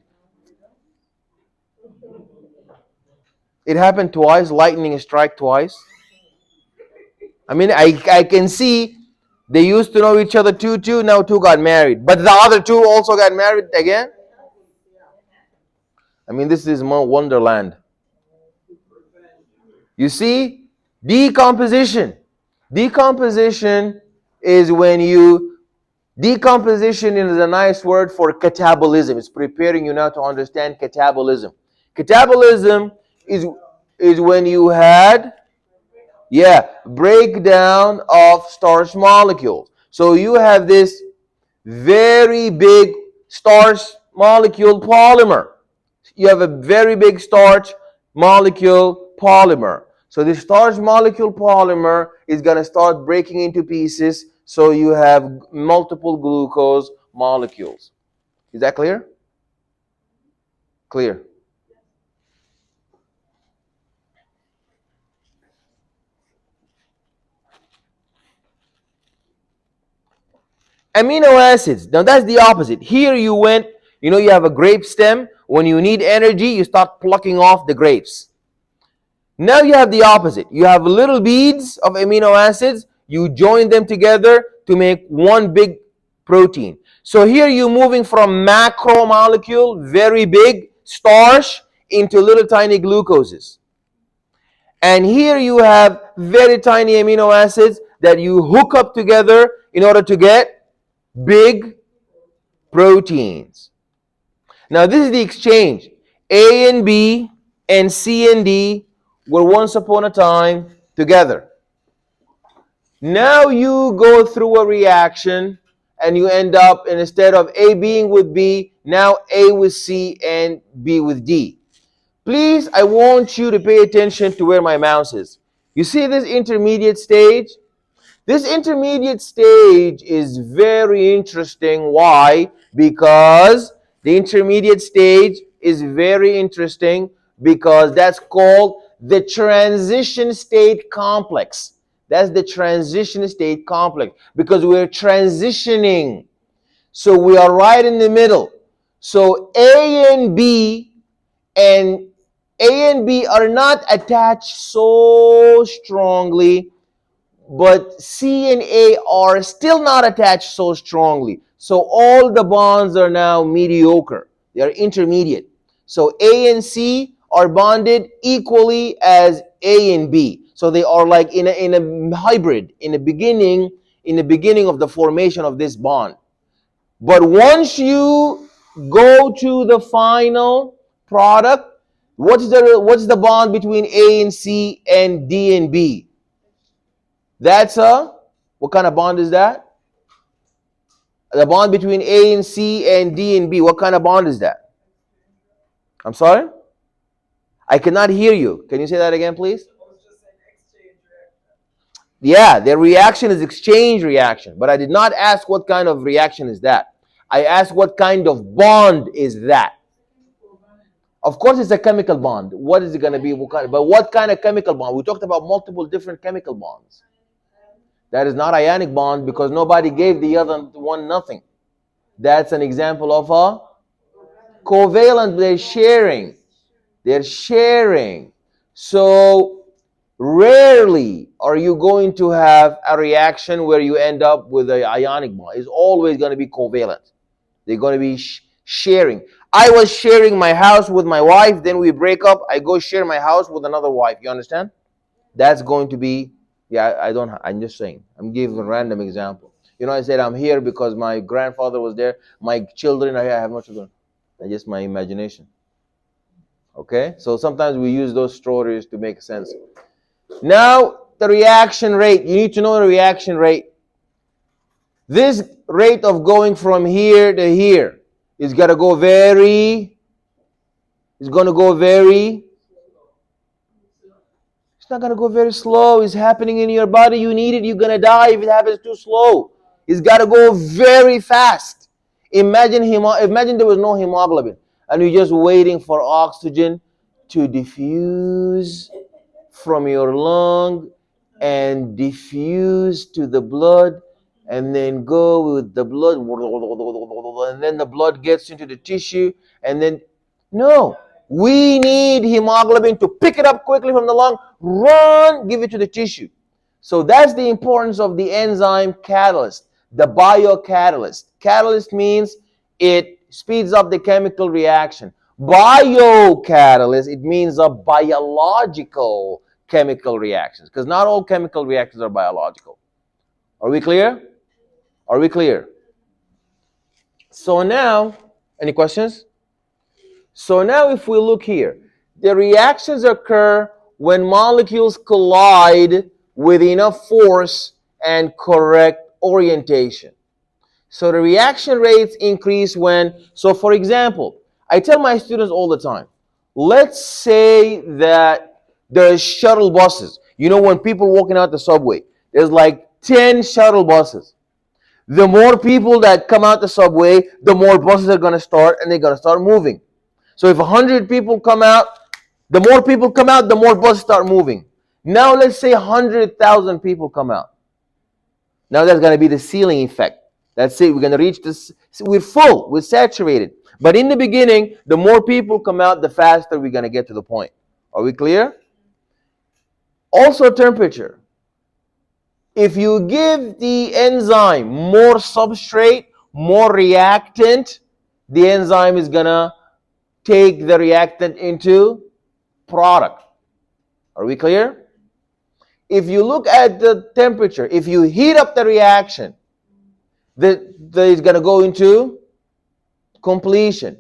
It happened twice. Lightning strike twice. I mean, I can see they used to know each other two, now two got married. But the other two also got married again? I mean, this is more wonderland. You see, decomposition. Decomposition is when you, decomposition is a nice word for catabolism. It's preparing you now to understand catabolism. Catabolism is when you had, yeah, breakdown of starch molecules. So you have this very big starch molecule polymer. You have a very big starch molecule polymer. So the starch molecule polymer is going to start breaking into pieces. So you have multiple glucose molecules. Is that clear? Clear. Amino acids. Now that's the opposite. Here you went, you have a grape stem. When you need energy, you start plucking off the grapes. Now you have the opposite. You have little beads of amino acids. You join them together to make one big protein. So here you're moving from macromolecule, very big, starch, into little tiny glucoses. And here you have very tiny amino acids that you hook up together in order to get big proteins. Now this is the exchange. A and B and C and D were once upon a time together. Now you go through a reaction and you end up, instead of A being with B, now A with C and B with D. Please, I want you to pay attention to where my mouse is. You see this intermediate stage? This intermediate stage is very interesting. Why? Because the intermediate stage is very interesting because that's called the transition state complex. That's the transition state complex because we're transitioning. So we are right in the middle. So and A and B are not attached so strongly, but C and A are still not attached so strongly. So all the bonds are now mediocre. They are intermediate. So A and C are bonded equally as A and B. So they are like in a hybrid in the beginning of the formation of this bond. But once you go to the final product, what's the bond between A and C and D and B? That's what kind of bond is that? The bond between A and C and D and B. What kind of bond is that? I'm sorry? I cannot hear you. Can you say that again, please? Yeah, the reaction is exchange reaction. But I did not ask what kind of reaction is that. I asked what kind of bond is that. Of course, it's a chemical bond. What is it going to be? But what kind of chemical bond? We talked about multiple different chemical bonds. That is not ionic bond because nobody gave the other one nothing. That's an example of a covalent. They're sharing. They're sharing. So rarely are you going to have a reaction where you end up with an ionic bond. It's always going to be covalent. They're going to be sharing. I was sharing my house with my wife, then we break up. I go share my house with another wife. You understand? That's going to be, I'm just saying. I'm giving a random example. I said I'm here because my grandfather was there. My children are here. I have no children. That's just my imagination. Okay? So sometimes we use those stories to make sense. Now, the reaction rate. You need to know the reaction rate. This rate of going from here to here is going to go very, it's not going to go very slow. It's happening in your body. You need it. You're going to die if it happens too slow. It's got to go very fast. Imagine there was no hemoglobin and you're just waiting for oxygen to diffuse from your lung and diffuse to the blood and then go with the blood and then the blood gets into the tissue and then no. We need hemoglobin to pick it up quickly from the lung, run, give it to the tissue. So that's the importance of the enzyme catalyst, the biocatalyst. Catalyst means it speeds up the chemical reaction. Biocatalyst, it means a biological chemical reactions, because not all chemical reactions are biological. Are we clear? Are we clear? So now, any questions? So now if we look here, the reactions occur when molecules collide with enough force and correct orientation. So the reaction rates increase when, so for example, I tell my students all the time, let's say that there's shuttle buses. You know, when people walking out the subway, there's like 10 shuttle buses. The more people that come out the subway, the more buses are going to start, and they're going to start moving. So if 100 people come out, the more people come out, the more buses start moving. Now let's say 100,000 people come out. Now that's going to be the ceiling effect. That's it. We're going to reach this. We're full. We're saturated. But in the beginning, the more people come out, the faster we're going to get to the point. Are we clear? Also temperature. If you give the enzyme more substrate, more reactant, the enzyme is going to take the reactant into product. Are we clear? If you look at the temperature, if you heat up the reaction, it's going to go into completion.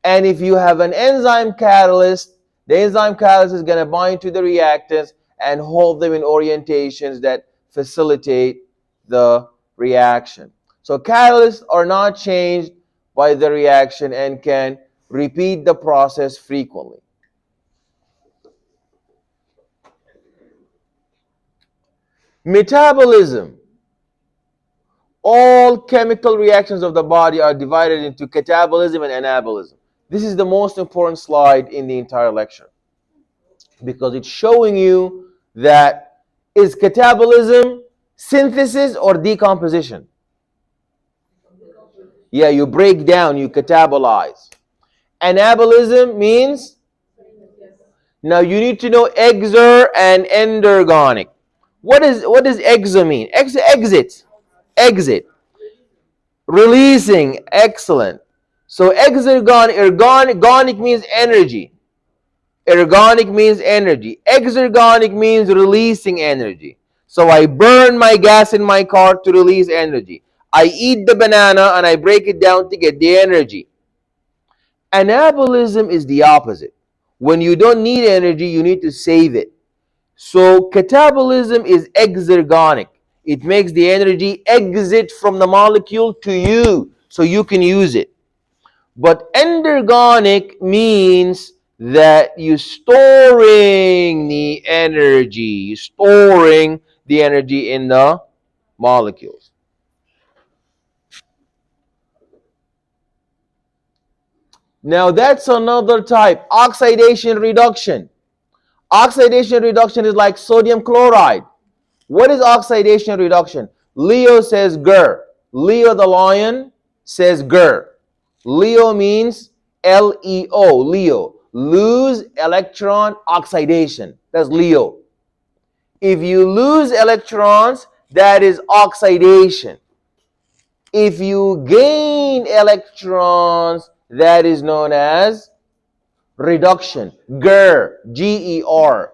And if you have an enzyme catalyst, the enzyme catalyst is going to bind to the reactants and hold them in orientations that facilitate the reaction. So catalysts are not changed by the reaction and can repeat the process frequently. Metabolism. All chemical reactions of the body are divided into catabolism and anabolism. This is the most important slide in the entire lecture, because it's showing you that is catabolism synthesis or decomposition? Yeah, you break down, you catabolize. Anabolism means, now you need to know exer and endergonic. What does exer mean? Exit. Releasing, excellent. So ergonic means energy. Ergonic means energy. Exergonic means releasing energy. So I burn my gas in my car to release energy. I eat the banana and I break it down to get the energy. Anabolism is the opposite. When you don't need energy, you need to save it. So catabolism is exergonic. It makes the energy exit from the molecule to you so you can use it. But endergonic means that you're storing the energy, in the molecules. Now that's another type, oxidation reduction. Oxidation reduction is like sodium chloride. What is oxidation reduction? Leo says ger. Leo the lion says ger. Leo means Leo, Leo. Lose electron oxidation. That's Leo. If you lose electrons, that is oxidation. If you gain electrons, that is known as reduction. GER, G-E-R.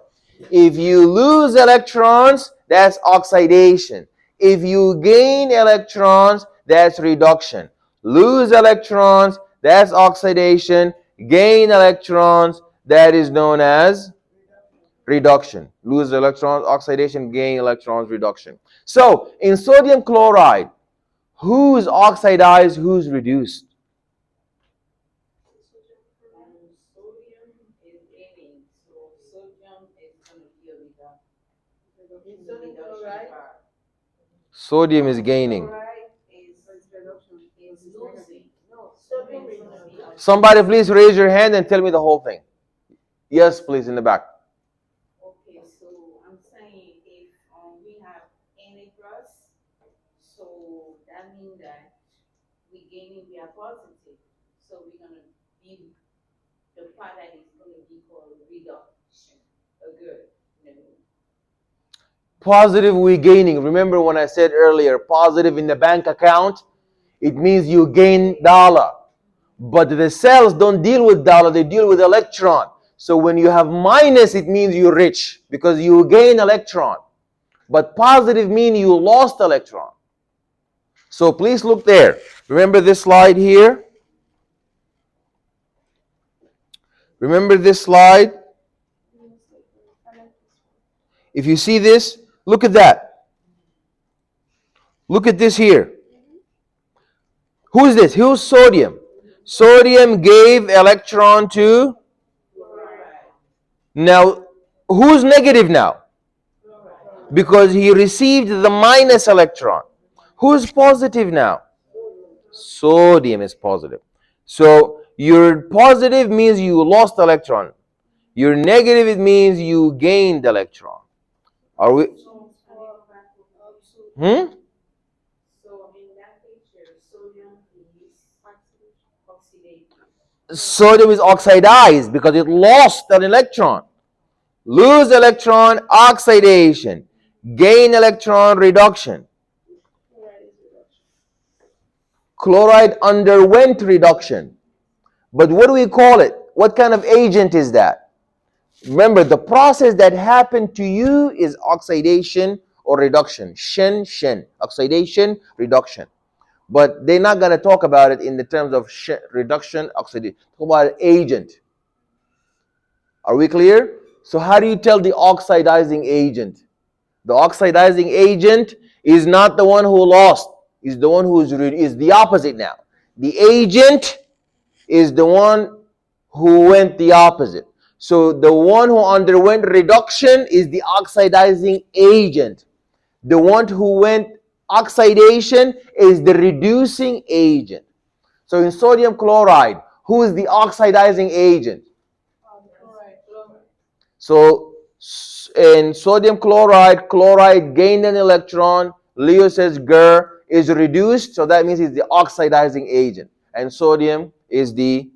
If you lose electrons, that's oxidation. If you gain electrons, that's reduction. Lose electrons, that's oxidation. Gain electrons, that is known as reduction. Lose electrons, oxidation, gain electrons, reduction. So, in sodium chloride, who's oxidized, who's reduced? Sodium is gaining. Somebody please raise your hand and tell me the whole thing. Yes, please, in the back. Positive, we gaining. Remember when I said earlier, positive in the bank account, it means you gain dollar. But the cells don't deal with dollar, they deal with electron. So when you have minus, it means you're rich because you gain electron. But positive means you lost electron. So please look there. Remember this slide here? Remember this slide? If you see this, look at that. Look at this here. Who is this? Who's sodium? Sodium gave electron to... Now, who's negative now? Because he received the minus electron. Who's positive now? Sodium is positive. So your positive means you lost electron. Your negative, it means you gained electron. Are we? Hmm? Sodium is oxidized because it lost an electron. Lose electron, oxidation. Gain electron, reduction. Chloride underwent reduction. But what do we call it? What kind of agent is that? Remember, the process that happened to you is oxidation or reduction. Shen. Oxidation, reduction. But they're not going to talk about it in the terms of reduction, oxidation. Talk about agent. Are we clear? So how do you tell the oxidizing agent? The oxidizing agent is not the one who lost. Is the one who is the opposite now. The agent is the one who went the opposite. So the one who underwent reduction is the oxidizing agent. The one who went oxidation is the reducing agent. So in sodium chloride, who is the oxidizing agent? So in sodium chloride, chloride gained an electron. Leo says Ger is reduced, so that means it's the oxidizing agent. And sodium is the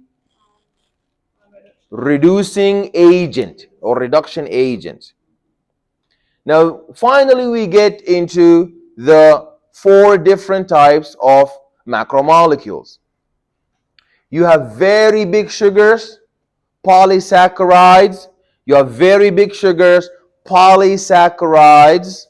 reducing agent or reduction agent. Now, finally, we get into the 4 different types of macromolecules. You have very big sugars, polysaccharides. You have very big sugars, polysaccharides,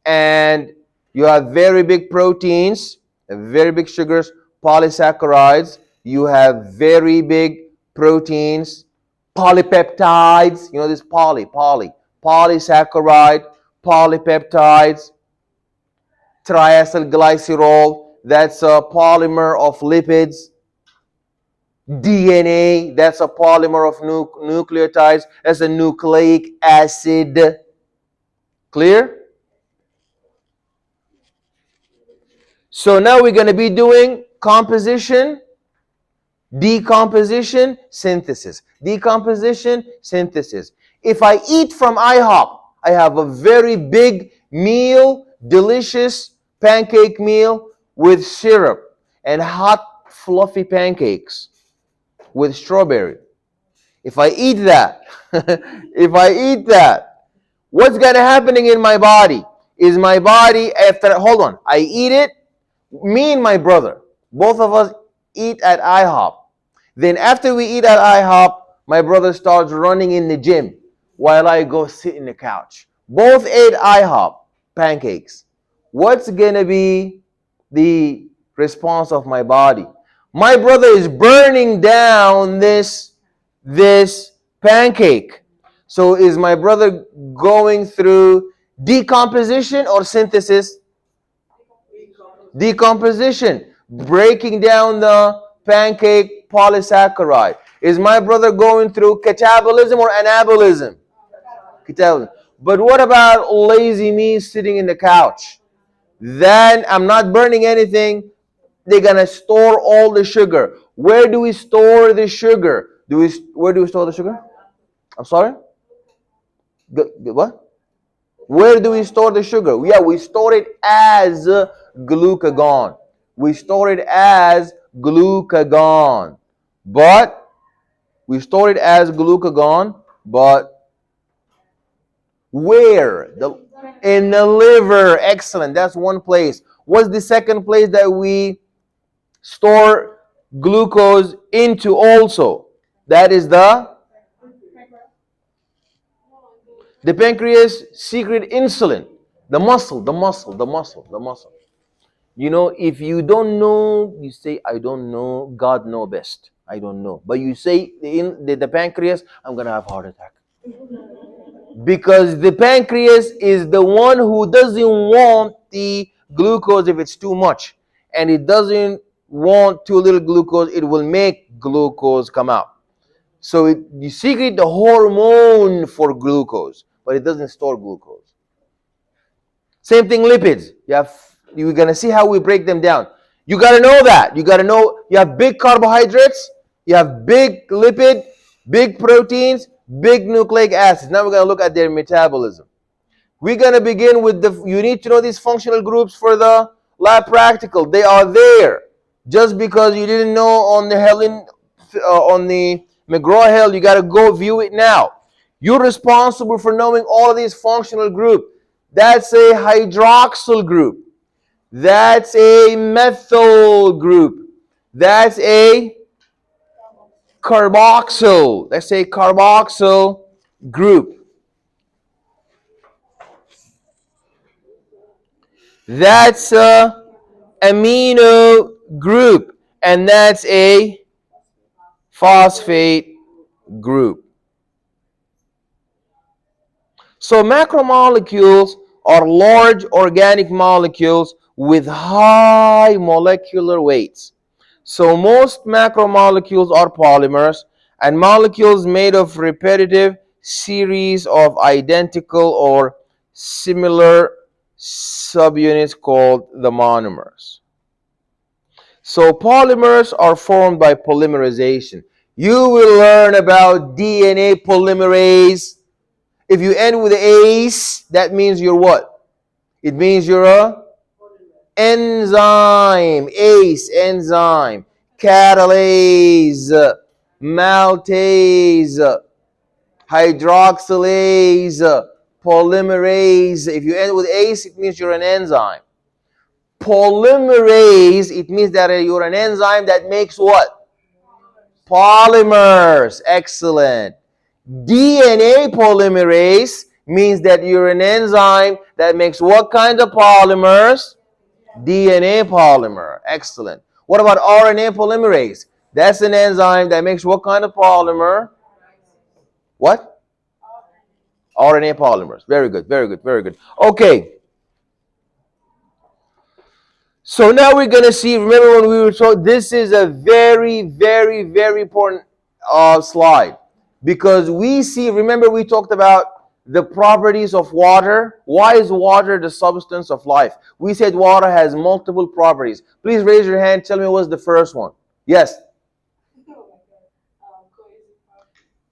and you have very big proteins, very big sugars, polysaccharides. You have very big proteins, polypeptides. You know this polysaccharide, polypeptides, triacylglycerol. That's a polymer of lipids. DNA, that's a polymer of nucleotides. That's a nucleic acid. Clear? So now we're going to be doing composition, decomposition, synthesis. Decomposition, synthesis. If I eat from IHOP, I have a very big meal, delicious pancake meal with syrup and hot fluffy pancakes with strawberry. If I eat that, what's going to happening in my body? Is my body after, hold on, I eat it, me and my brother, both of us eat at IHOP. Then after we eat at IHOP, my brother starts running in the gym while I go sit in the couch. Both ate IHOP pancakes. What's going to be the response of my body? My brother is burning down this pancake. So is my brother going through decomposition or synthesis? Decomposition, breaking down the pancake polysaccharide. Is my brother going through catabolism or anabolism? Catabolism. But what about lazy me sitting in the couch? Then I'm not burning anything. They're gonna store all the sugar. Where do we store the sugar? Where do we store the sugar? I'm sorry? What? Where do we store the sugar? Yeah, we store it as glucagon. We store it as glucagon. But we store it as glucagon, but where? In the liver. Excellent. That's one place. What's the second place that we store glucose into also? That is the pancreas secrete insulin. The muscle. You know, if you don't know, you say, I don't know, God know best. I don't know. But you say in the pancreas, I'm going to have a heart attack. Because the pancreas is the one who doesn't want the glucose if it's too much. And it doesn't want too little glucose, it will make glucose come out. So you secrete the hormone for glucose, but it doesn't store glucose. Same thing, lipids. You're gonna see how we break them down. You gotta know that. You gotta know you have big carbohydrates, you have big lipid, big proteins, big nucleic acids. Now we're gonna look at their metabolism. We're gonna begin with you need to know these functional groups for the lab practical. They are there. Just because you didn't know on the McGraw-Hill, you gotta go view it now. You're responsible for knowing all of these functional groups. That's a hydroxyl group. That's a methyl group. That's a carboxyl. Let's say carboxyl group. That's a amino group. And that's a phosphate group. So macromolecules are large organic molecules with high molecular weights. So most macromolecules are polymers, and molecules made of repetitive series of identical or similar subunits called the monomers. So polymers are formed by polymerization. You will learn about DNA polymerase. If you end with ACE, that means you're what? It means you're a enzyme. ACE, enzyme. Catalase, maltase, hydroxylase, polymerase. If you end with ACE, it means you're an enzyme. Polymerase, it means that you're an enzyme that makes what? Polymers. Excellent. DNA polymerase means that you're an enzyme that makes what kind of polymers? DNA polymer. Excellent. What about RNA polymerase? That's an enzyme that makes what kind of polymer? What? RNA polymers. Very good, very good, very good. Okay. So now we're going to see, remember when we were told, this is a very, very, very important slide. Because we see, remember we talked about the properties of water. Why is water the substance of life? We said water has multiple properties. Please raise your hand. Tell me what's the first one. Yes.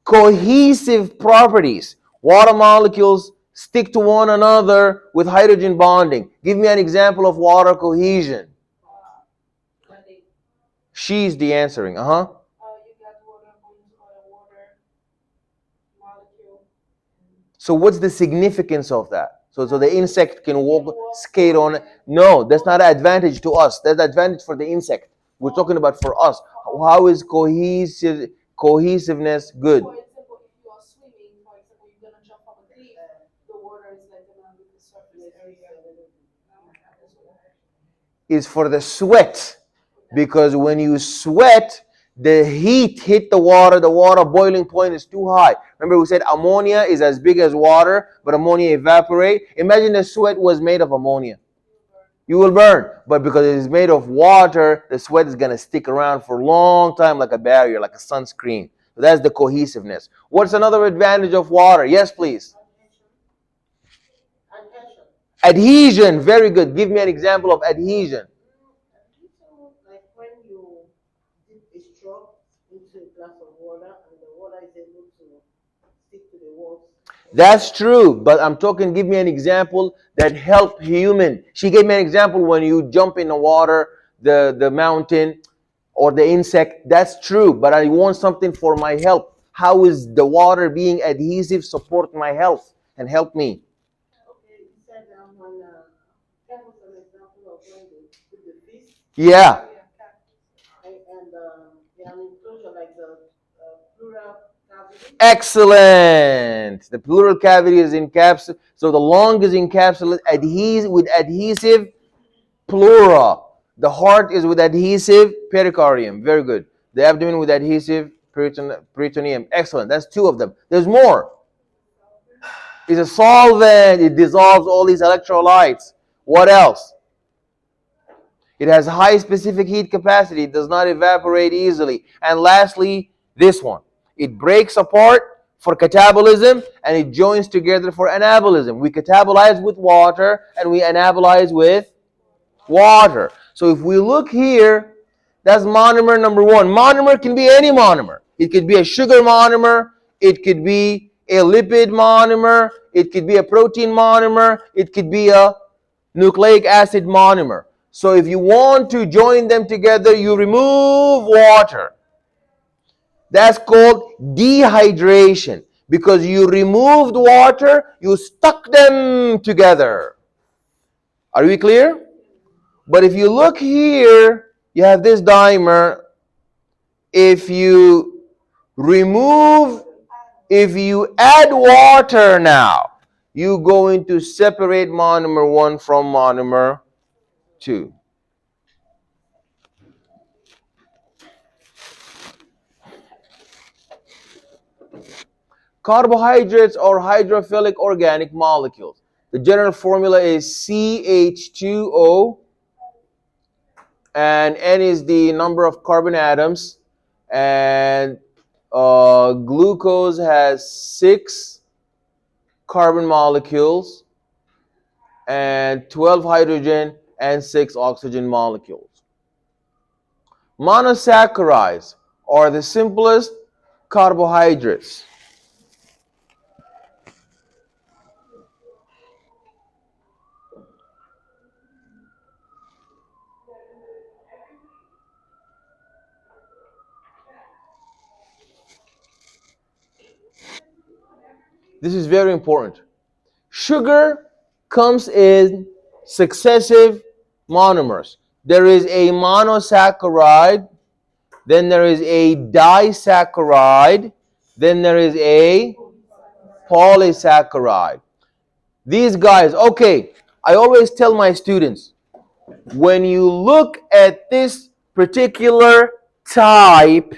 Cohesive properties. Water molecules stick to one another with hydrogen bonding. Give me an example of water cohesion. She's the answering. You got water going to other water molecule. So what's the significance of that? So the insect can walk, skate on it. No, that's not an advantage to us. That's an advantage for the insect. We're talking about for us. How is cohesiveness good? For example, if you are swimming, for example, you're gonna jump off a cliff, the water is like gonna be the surface area. Is for the sweat. Because when you sweat, the heat hit the water boiling point is too high. Remember we said ammonia is as big as water, but ammonia evaporate. Imagine the sweat was made of ammonia. You will burn. But because it is made of water, the sweat is going to stick around for a long time like a barrier, like a sunscreen. So that's the cohesiveness. What's another advantage of water? Yes, please. Adhesion. Very good. Give me an example of adhesion. That's true, but I'm talking, give me an example that helped human. She gave me an example when you jump in the water, the mountain, or the insect. That's true, but I want something for my help. How is the water being adhesive support my health and help me? Okay, you said Yeah. Excellent. The pleural cavity is encapsulated. So the lung is encapsulated with adhesive pleura. The heart is with adhesive pericardium. Very good. The abdomen with adhesive peritoneum. Excellent. That's two of them. There's more. It's a solvent. It dissolves all these electrolytes. What else? It has high specific heat capacity. It does not evaporate easily. And lastly, this one. It breaks apart for catabolism and it joins together for anabolism. We catabolize with water and we anabolize with water. So if we look here, that's monomer number one. Monomer can be any monomer. It could be a sugar monomer. It could be a lipid monomer. It could be a protein monomer. It could be a nucleic acid monomer. So if you want to join them together, you remove water. That's called dehydration. Because you removed water, you stuck them together. Are we clear? But if you look here, you have this dimer. If you add water now, you're going to separate monomer 1 from monomer 2. Carbohydrates are hydrophilic organic molecules. The general formula is CH2O, and N is the number of carbon atoms, and glucose has 6 carbon molecules and 12 hydrogen and 6 oxygen molecules. Monosaccharides are the simplest carbohydrates. This is very important. Sugar comes in successive monomers. There is a monosaccharide, then there is a disaccharide, then there is a polysaccharide. These guys, okay, I always tell my students, when you look at this particular type,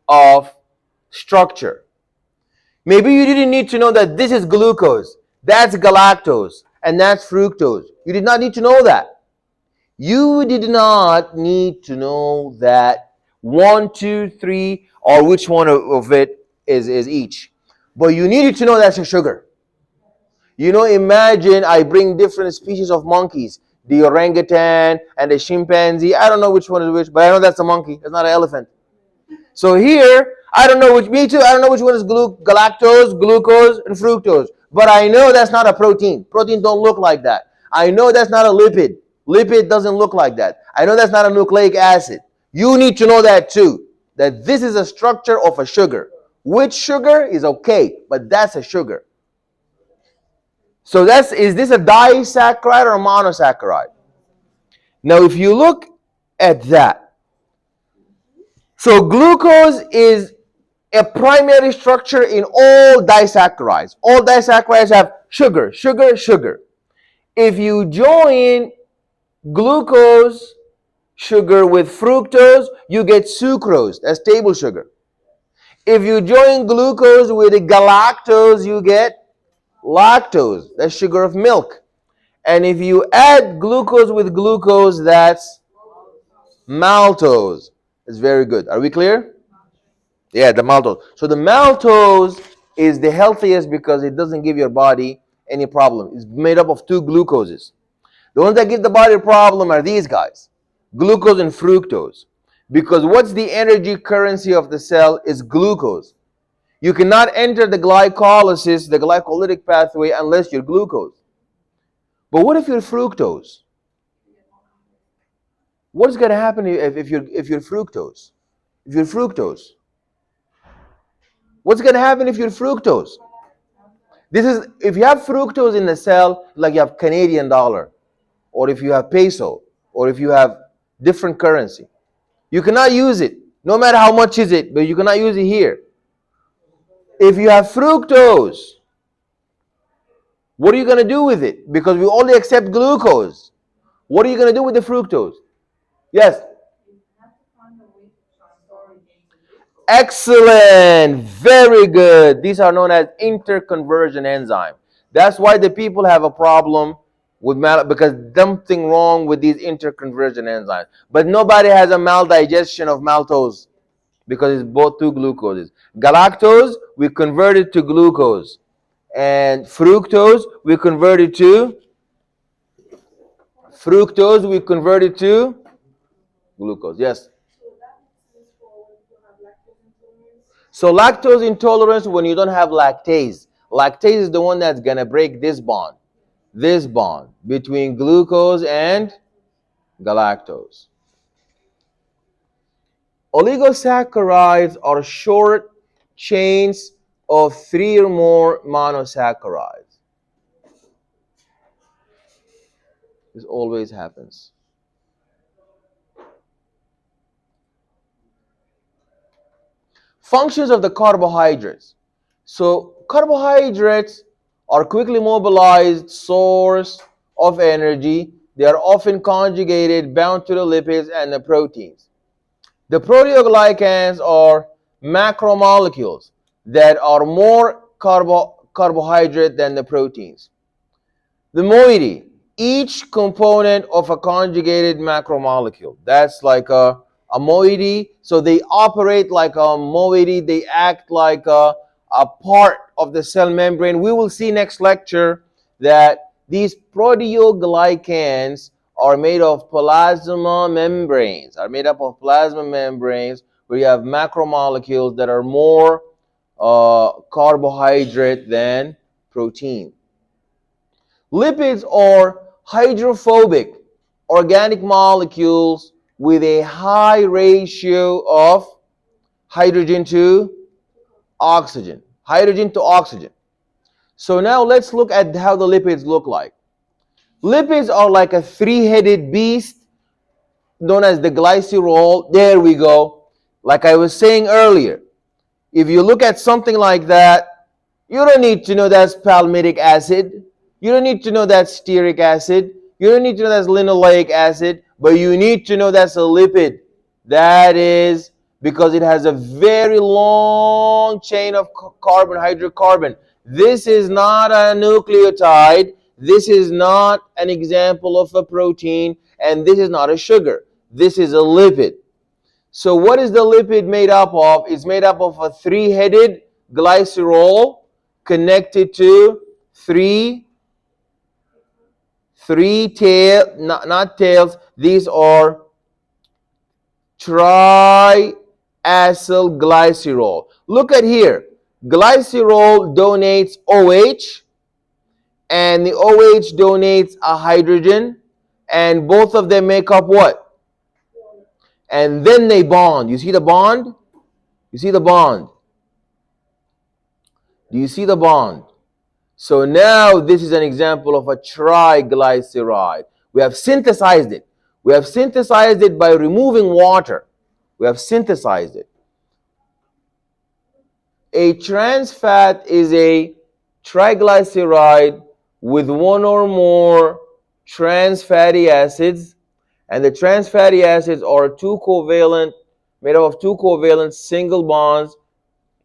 of structure, maybe you didn't need to know that this is glucose, that's galactose, and that's fructose. You did not need to know that. You did not need to know that 1, 2, 3, or which one of it is each. But you needed to know that's a sugar. Imagine I bring different species of monkeys, the orangutan and the chimpanzee. I don't know which one is which, but I know that's a monkey. It's not an elephant. So here, I don't know which one is galactose, glucose, and fructose. But I know that's not a protein. Protein don't look like that. I know that's not a lipid. Lipid doesn't look like that. I know that's not a nucleic acid. You need to know that too. That this is a structure of a sugar. Which sugar is okay, but that's a sugar. So is this a disaccharide or a monosaccharide? Now if you look at that, so glucose is a primary structure in all disaccharides. All disaccharides have sugar, sugar, sugar. If you join glucose sugar with fructose, you get sucrose. That's table sugar. If you join glucose with galactose, you get lactose. That's sugar of milk. And if you add glucose with glucose, that's maltose. It's very good. Are we clear? Yeah, the maltose. So the maltose is the healthiest because it doesn't give your body any problem. It's made up of 2 glucoses. The ones that give the body a problem are these guys, glucose and fructose. Because what's the energy currency of the cell is glucose. You cannot enter the glycolysis, the glycolytic pathway, unless you're glucose. But what if you're fructose? What's going to happen if you're fructose? If you're fructose, what's going to happen if you're fructose? This is, if you have fructose in the cell, like you have Canadian dollar, or if you have peso, or if you have different currency, you cannot use it, no matter how much is it, but you cannot use it here. If you have fructose, what are you going to do with it? Because we only accept glucose. What are you going to do with the fructose? Yes. Excellent. Very good. These are known as interconversion enzyme. That's why the people have a problem with because something wrong with these interconversion enzymes. But nobody has a maldigestion of maltose because it's both two glucoses. Galactose, we convert it to glucose. And fructose, we convert it to glucose. Yes. So lactose intolerance when you don't have lactase. Lactase is the one that's going to break this bond between glucose and galactose. Oligosaccharides are short chains of 3 or more monosaccharides. This always happens. Functions of the carbohydrates. So carbohydrates are quickly mobilized source of energy. They are often conjugated, bound to the lipids and the proteins. The proteoglycans are macromolecules that are more carbohydrate than the proteins. The moiety, each component of a conjugated macromolecule. That's like a moiety. So they operate like a moiety. They act like a part of the cell membrane. We will see next lecture that these proteoglycans are made of plasma membranes, where you have macromolecules that are more carbohydrate than protein. Lipids are hydrophobic organic molecules with a high ratio of hydrogen to oxygen. So now let's look at how the lipids look like. Lipids are like a three-headed beast known as the glycerol. There we go. Like I was saying earlier, if you look at something like that, you don't need to know that's palmitic acid. You don't need to know that's stearic acid. You don't need to know that's linoleic acid. But you need to know that's a lipid. That is because it has a very long chain of carbon, hydrocarbon. This is not a nucleotide. This is not an example of a protein. And this is not a sugar. This is a lipid. So what is the lipid made up of? It's made up of a three-headed glycerol connected to three tail, not tails. These are triacyl glycerol. Look at here. Glycerol donates OH, and the OH donates a hydrogen, and both of them make up what? And then they bond. You see the bond? You see the bond? Do you see the bond? So now this is an example of a triglyceride. We have synthesized it. We have synthesized it by removing water. We have synthesized it. A trans fat is a triglyceride with one or more trans fatty acids. And the trans fatty acids are made up of two covalent single bonds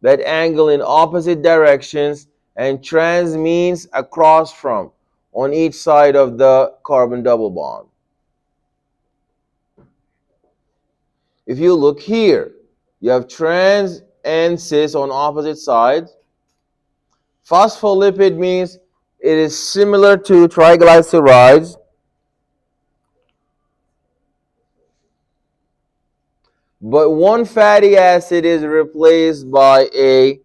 that angle in opposite directions, and trans means across from, on each side of the carbon double bond. If you look here, you have trans and cis on opposite sides. Phospholipid means it is similar to triglycerides, but one fatty acid is replaced by a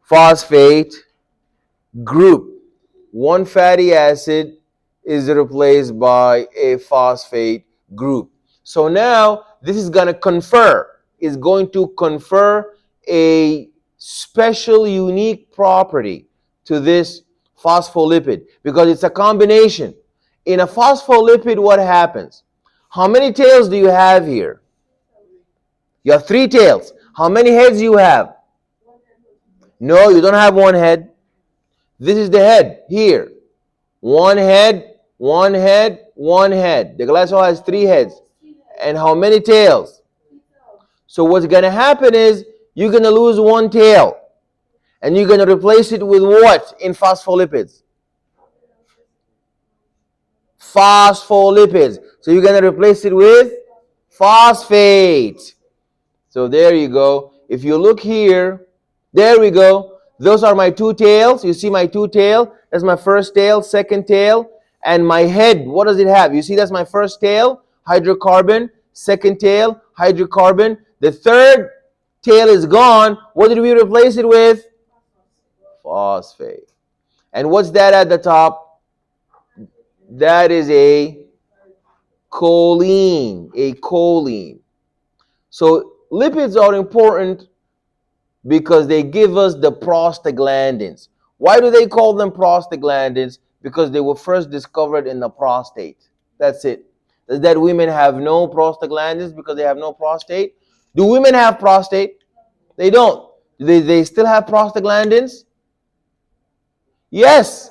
phosphate group. One fatty acid is replaced by a phosphate group. So now this is going to confer a special unique property to this phospholipid because it's a combination. In a phospholipid, what happens? How many tails do you have here? You have 3 tails. How many heads do you have? No, you don't have one head. This is the head here. One head, one head, one head. The glycerol has 3 heads. And how many tails? So what's going to happen is you're going to lose one tail. And you're going to replace it with what in phospholipids? Phospholipids. So you're going to replace it with phosphate. So there you go. If you look here, there we go. Those are my 2 tails. You see my 2 tail? That's my first tail, second tail. And my head, what does it have? You see that's my first tail, hydrocarbon. Second tail, hydrocarbon. The third tail is gone. What did we replace it with? Phosphate. And what's that at the top? That is a choline. A choline. So lipids are important because they give us the prostaglandins. Why do they call them prostaglandins? Because they were first discovered in the prostate. That's it. Does that women have no prostaglandins because they have no prostate? Do women have prostate? They don't. Do they still have prostaglandins? Yes,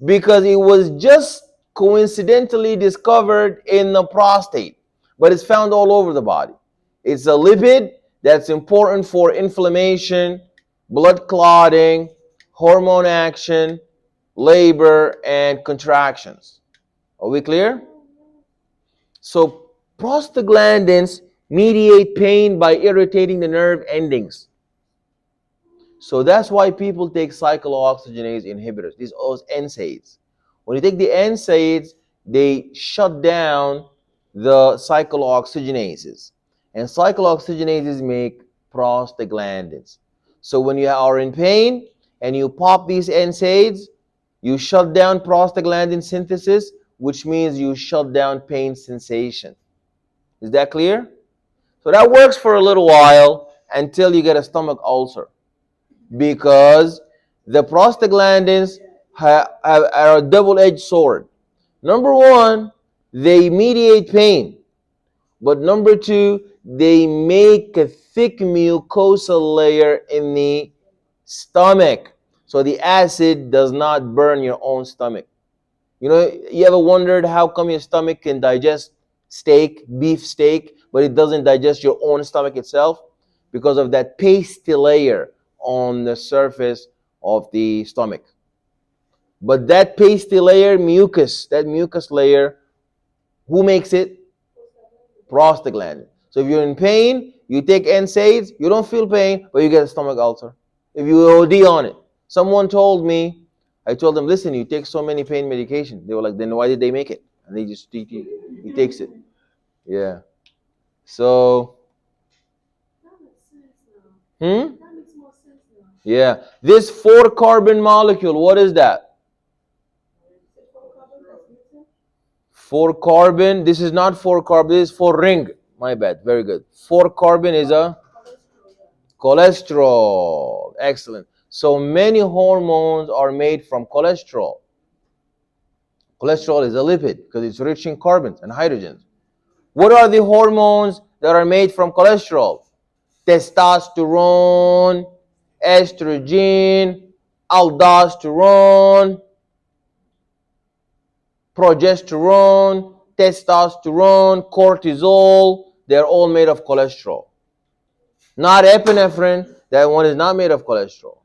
because it was just coincidentally discovered in the prostate, but it's found all over the body. It's a lipid that's important for inflammation, blood clotting, hormone action, labor, and contractions. Are we clear? So prostaglandins mediate pain by irritating the nerve endings. So that's why people take cyclooxygenase inhibitors, these NSAIDs. When you take the NSAIDs, they shut down the cyclooxygenases. And cyclooxygenases make prostaglandins. So when you are in pain and you pop these NSAIDs, you shut down prostaglandin synthesis, which means you shut down pain sensation. Is that clear? So that works for a little while until you get a stomach ulcer, because the prostaglandins are a double-edged sword. Number one, they mediate pain. But number two, they make a thick mucosal layer in the stomach, so the acid does not burn your own stomach. You know, you ever wondered how come your stomach can digest steak, beef steak, but it doesn't digest your own stomach itself? Because of that pasty layer on the surface of the stomach. But that pasty layer, that mucus layer, who makes it? Prostaglandin. So if you're in pain, you take NSAIDs, you don't feel pain, but you get a stomach ulcer. If you OD on it. Someone told me, I told them, listen, you take so many pain medication. They were like, then why did they make it? And he takes it. Yeah. So, yeah. This 4-carbon molecule, what is that? 4-carbon. This is not 4-carbon. This is 4-ring. My bad. Very good. 4-carbon is a cholesterol. Excellent. So many hormones are made from cholesterol. Cholesterol is a lipid because it's rich in carbons and hydrogens. What are the hormones that are made from cholesterol? Testosterone, estrogen, aldosterone, progesterone, testosterone, cortisol. They're all made of cholesterol. Not epinephrine. That one is not made of cholesterol.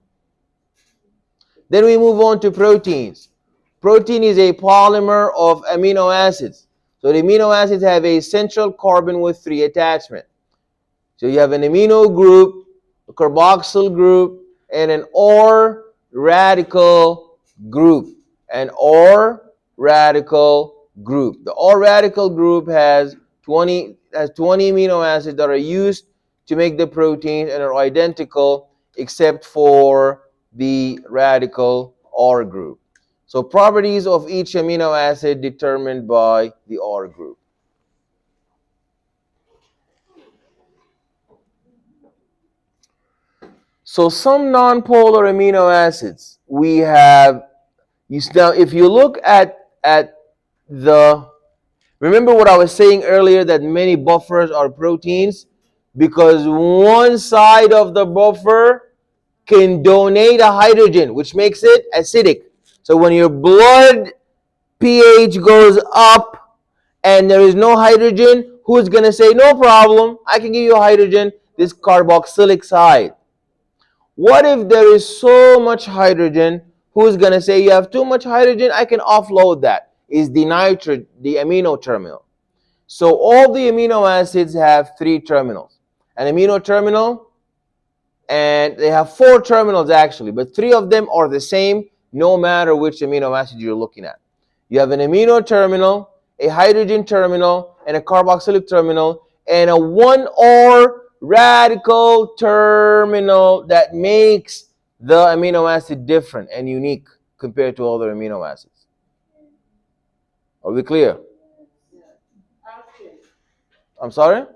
Then we move on to proteins. Protein is a polymer of amino acids. So the amino acids have a central carbon with 3 attachments. So you have an amino group, a carboxyl group, and an OR radical group. An OR radical group. The OR radical group has 20 amino acids that are used to make the proteins and are identical except for the radical OR group. So properties of each amino acid determined by the OR group. So some non-polar amino acids we have. Now, if you look at the, remember what I was saying earlier, that many buffers are proteins because one side of the buffer can donate a hydrogen, which makes it acidic. So when your blood pH goes up and there is no hydrogen, who's going to say, no problem, I can give you a hydrogen? This carboxylic side. What if there is so much hydrogen? Who's going to say, you have too much hydrogen, I can offload that? Is the the amino terminal. So all the amino acids have three terminals. An amino terminal, and they have four terminals actually, but three of them are the same no matter which amino acid you're looking at. You have an amino terminal, a hydrogen terminal, and a carboxylic terminal, and a 1R radical terminal that makes the amino acid different and unique compared to other amino acids. Are we clear? I'm sorry?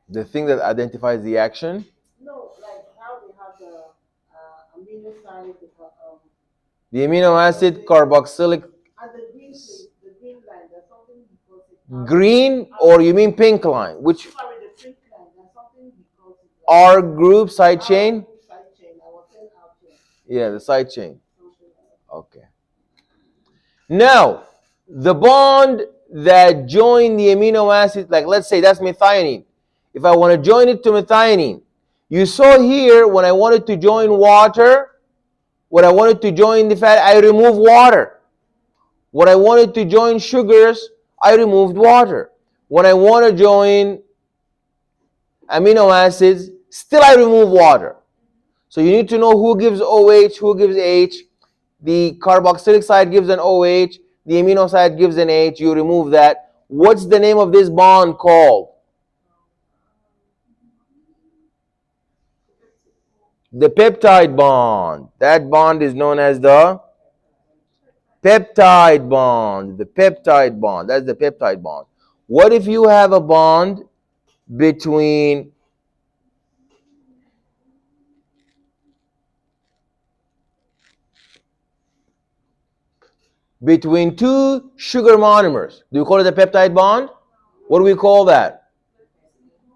The thing that identifies the action? The amino acid carboxylic. Green, or you mean pink line? Which? R group side chain? Yeah, the side chain. Okay. Now, the bond that join the amino acid, like let's say that's methionine. If I want to join it to methionine, you saw here when I wanted to join water, when I wanted to join the fat, I remove water. When I wanted to join sugars, I removed water. When I want to join amino acids, still I remove water. So you need to know who gives OH, who gives H. The carboxylic side gives an OH, the amino side gives an H, you remove that. What's the name of this bond called? The peptide bond. That bond is known as the peptide bond. The peptide bond. That's the peptide bond. What if you have a bond between two sugar monomers? Do we call it a peptide bond? What do we call that?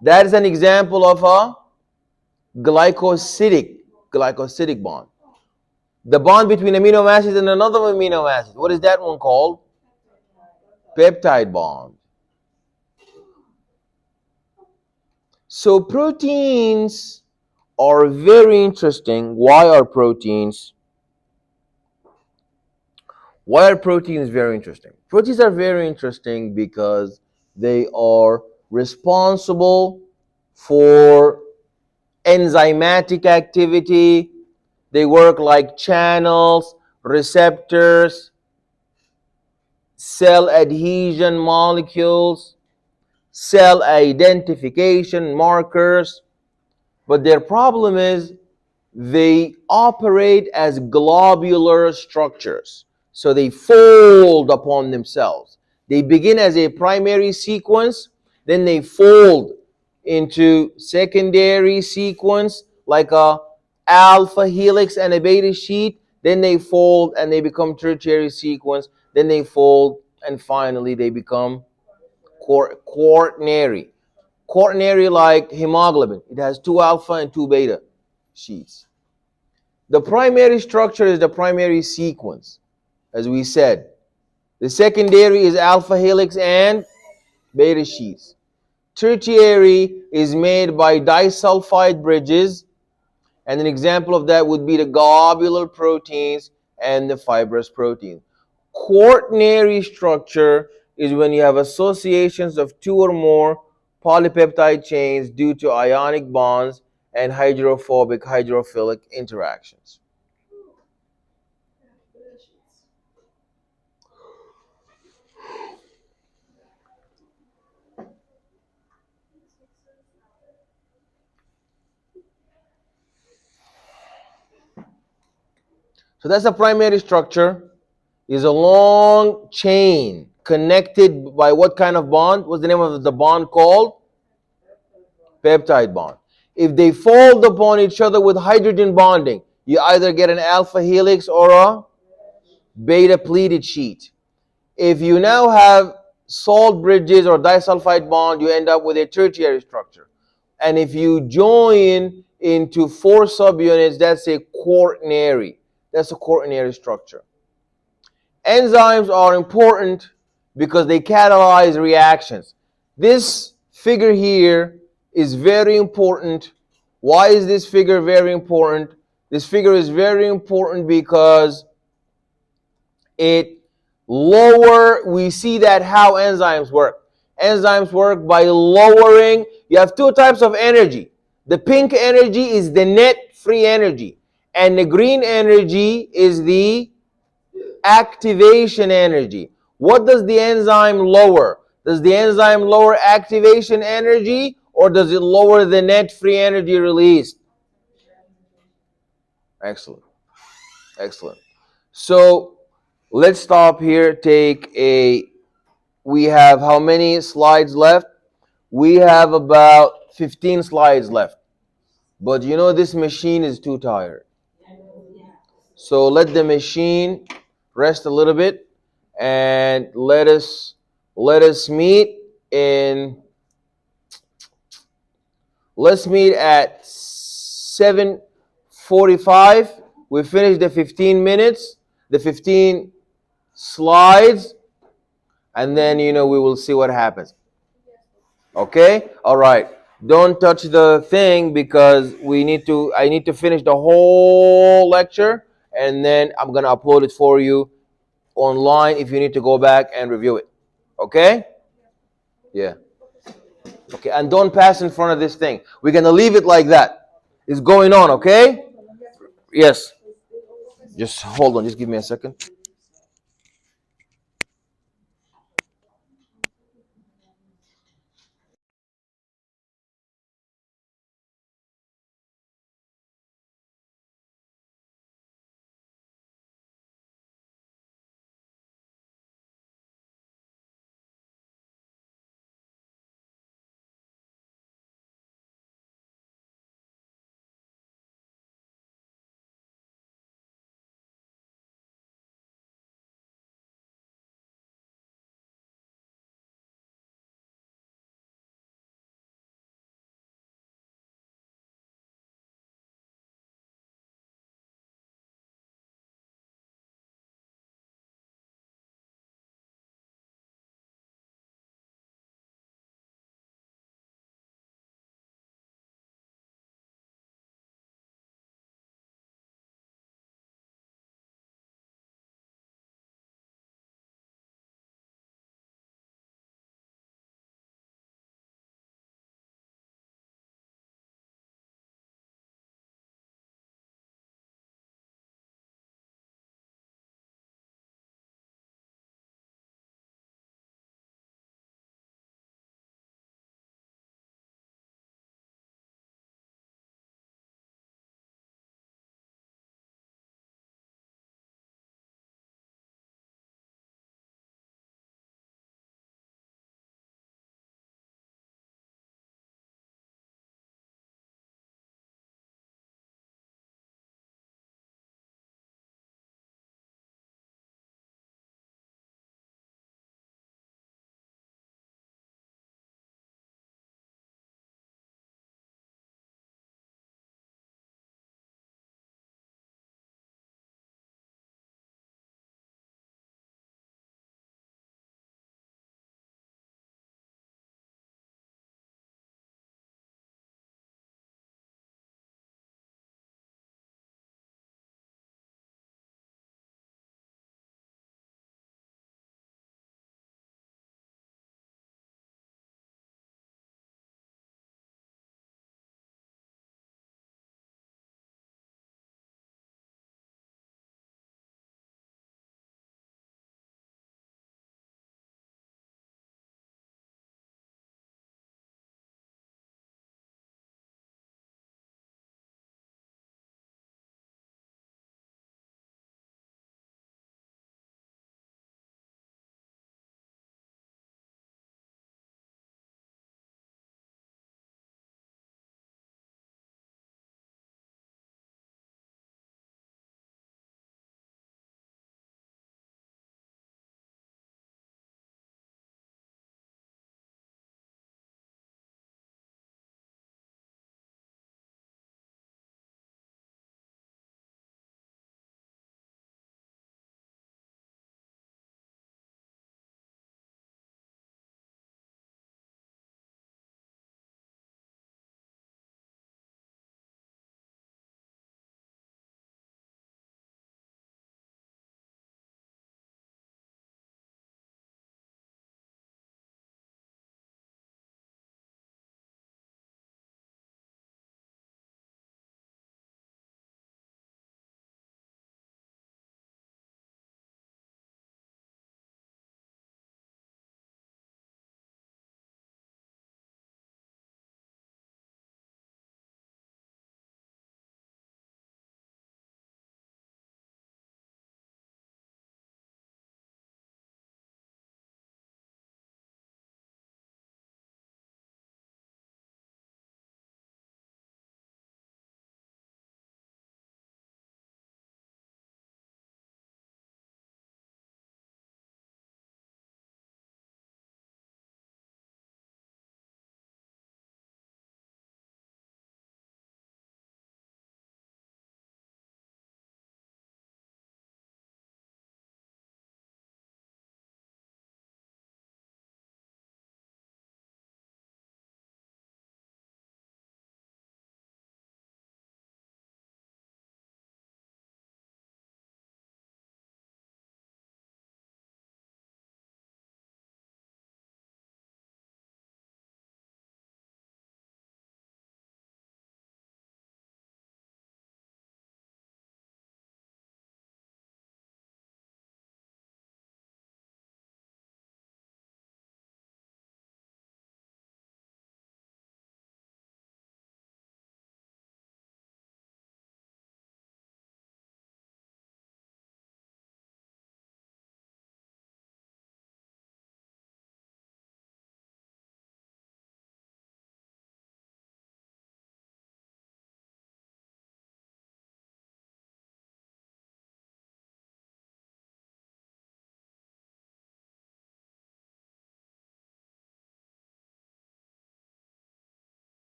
That is an example of a glycosidic bond. The bond between amino acid and another amino acid. What is that one called? Peptide bond. So proteins are very interesting. Why are proteins very interesting? Proteins are very interesting because they are responsible for enzymatic activity. They work like channels, receptors, cell adhesion molecules, cell identification markers. But their problem is they operate as globular structures. So they fold upon themselves. They begin as a primary sequence, then they fold into secondary sequence like a alpha helix and a beta sheet. Then they fold and they become tertiary sequence. Then they fold and finally they become quaternary. Quaternary like hemoglobin. It has two alpha and two beta sheets. The primary structure is the primary sequence, as we said. The secondary is alpha helix and beta sheets. Tertiary is made by disulfide bridges, and an example of that would be the globular proteins and the fibrous proteins. Quaternary structure is when you have associations of two or more polypeptide chains due to ionic bonds and hydrophobic hydrophilic interactions. So that's the primary structure. is a long chain connected by what kind of bond? What's the name of the bond called? Peptide bond. If they fold upon each other with hydrogen bonding, you either get an alpha helix or a beta pleated sheet. If you now have salt bridges or disulfide bond, you end up with a tertiary structure. And if you join into 4 subunits, that's a quaternary. That's a quaternary structure. Enzymes are important because they catalyze reactions. This figure here is very important. Why is this figure very important? This figure is very important because we see that how enzymes work. Enzymes work by lowering, you have two types of energy. The pink energy is the net free energy, and the green energy is the activation energy. What does the enzyme lower? Does the enzyme lower activation energy, or does it lower the net free energy released? Excellent. Excellent. So let's stop here. We have how many slides left? We have about 15 slides left. But you know this machine is too tired. So let the machine rest a little bit, and let us meet in let's meet at 7:45. We finish the 15 minutes, the 15 slides, and then we will see what happens. Okay? All right. Don't touch the thing because I need to finish the whole lecture, and then I'm going to upload it for you online if you need to go back and review it. Okay? Yeah. Okay. And don't pass in front of this thing. We're going to leave it like that. It's going on, okay? Yes. Just hold on. Just give me a second.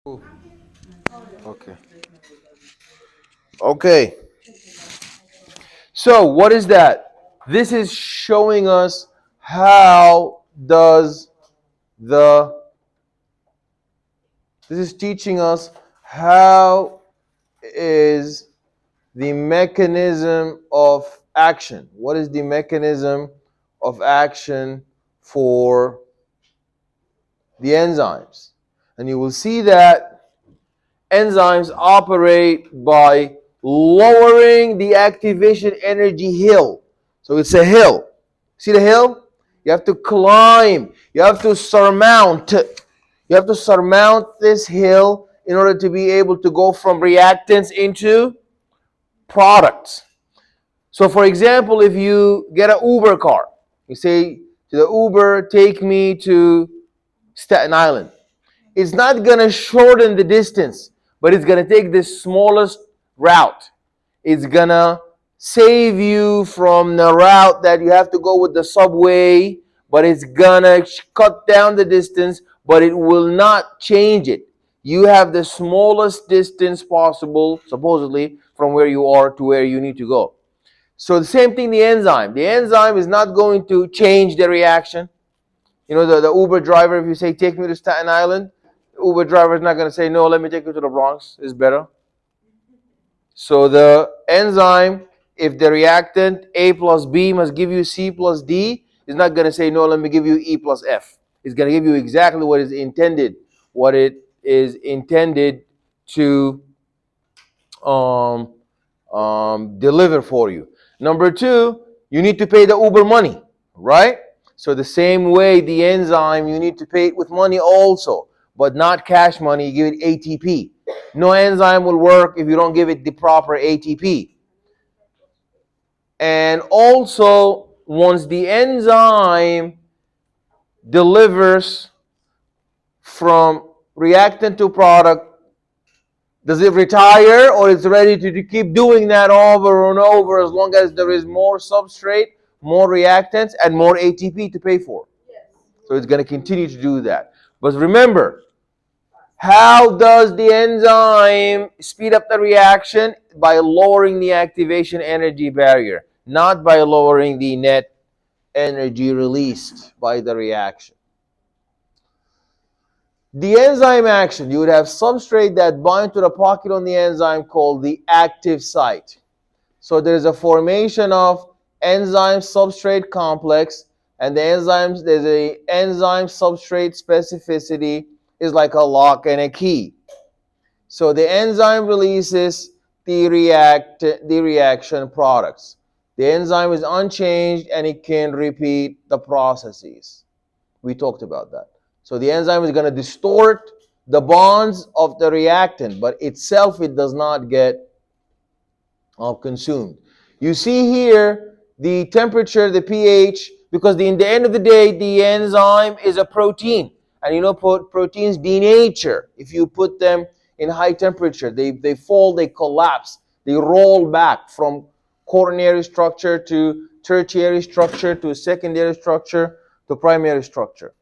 Okay. Okay. So what is that? This is showing us how does the this is teaching us how is the mechanism of action. What is the mechanism of action for the enzymes? And you will see that enzymes operate by lowering the activation energy hill. So it's a hill. See the hill? You have to climb. You have to surmount. You have to surmount this hill in order to be able to go from reactants into products. So for example, if you get an Uber car, you say to the Uber, take me to Staten Island. It's not going to shorten the distance, but it's going to take the smallest route. It's going to save you from the route that you have to go with the subway, but it's going to cut down the distance, but it will not change it. You have the smallest distance possible, supposedly, from where you are to where you need to go. So the same thing, the enzyme. The enzyme is not going to change the reaction. You know, the Uber driver, if you say, take me to Staten Island, the Uber driver is not going to say, no, let me take you to the Bronx. It's better. So the enzyme, if the reactant A plus B must give you C plus D, is not going to say, no, let me give you E plus F. It's going to give you exactly what it is intended to deliver for you. Number two, you need to pay the Uber money, right? So the same way the enzyme, you need to pay it with money also, but not cash money, you give it ATP. No enzyme will work if you don't give it the proper ATP. And also, once the enzyme delivers from reactant to product, does it retire, or is it ready to keep doing that over and over as long as there is more substrate, more reactants, and more ATP to pay for? Yes. So it's going to continue to do that. But remember, how does the enzyme speed up the reaction? By lowering the activation energy barrier, not by lowering the net energy released by the reaction. The enzyme action, you would have substrate that bind to the pocket on the enzyme called the active site. So there's a formation of enzyme substrate complex, and there's a enzyme substrate specificity is like a lock and a key. So the enzyme releases the reaction products. The enzyme is unchanged and it can repeat the processes. We talked about that. So the enzyme is going to distort the bonds of the reactant, but itself it does not get consumed. You see here the temperature, the pH, because in the end of the day, the enzyme is a protein. And you know, proteins denature. If you put them in high temperature, they fall, they collapse, they roll back from quaternary structure to tertiary structure to secondary structure to primary structure.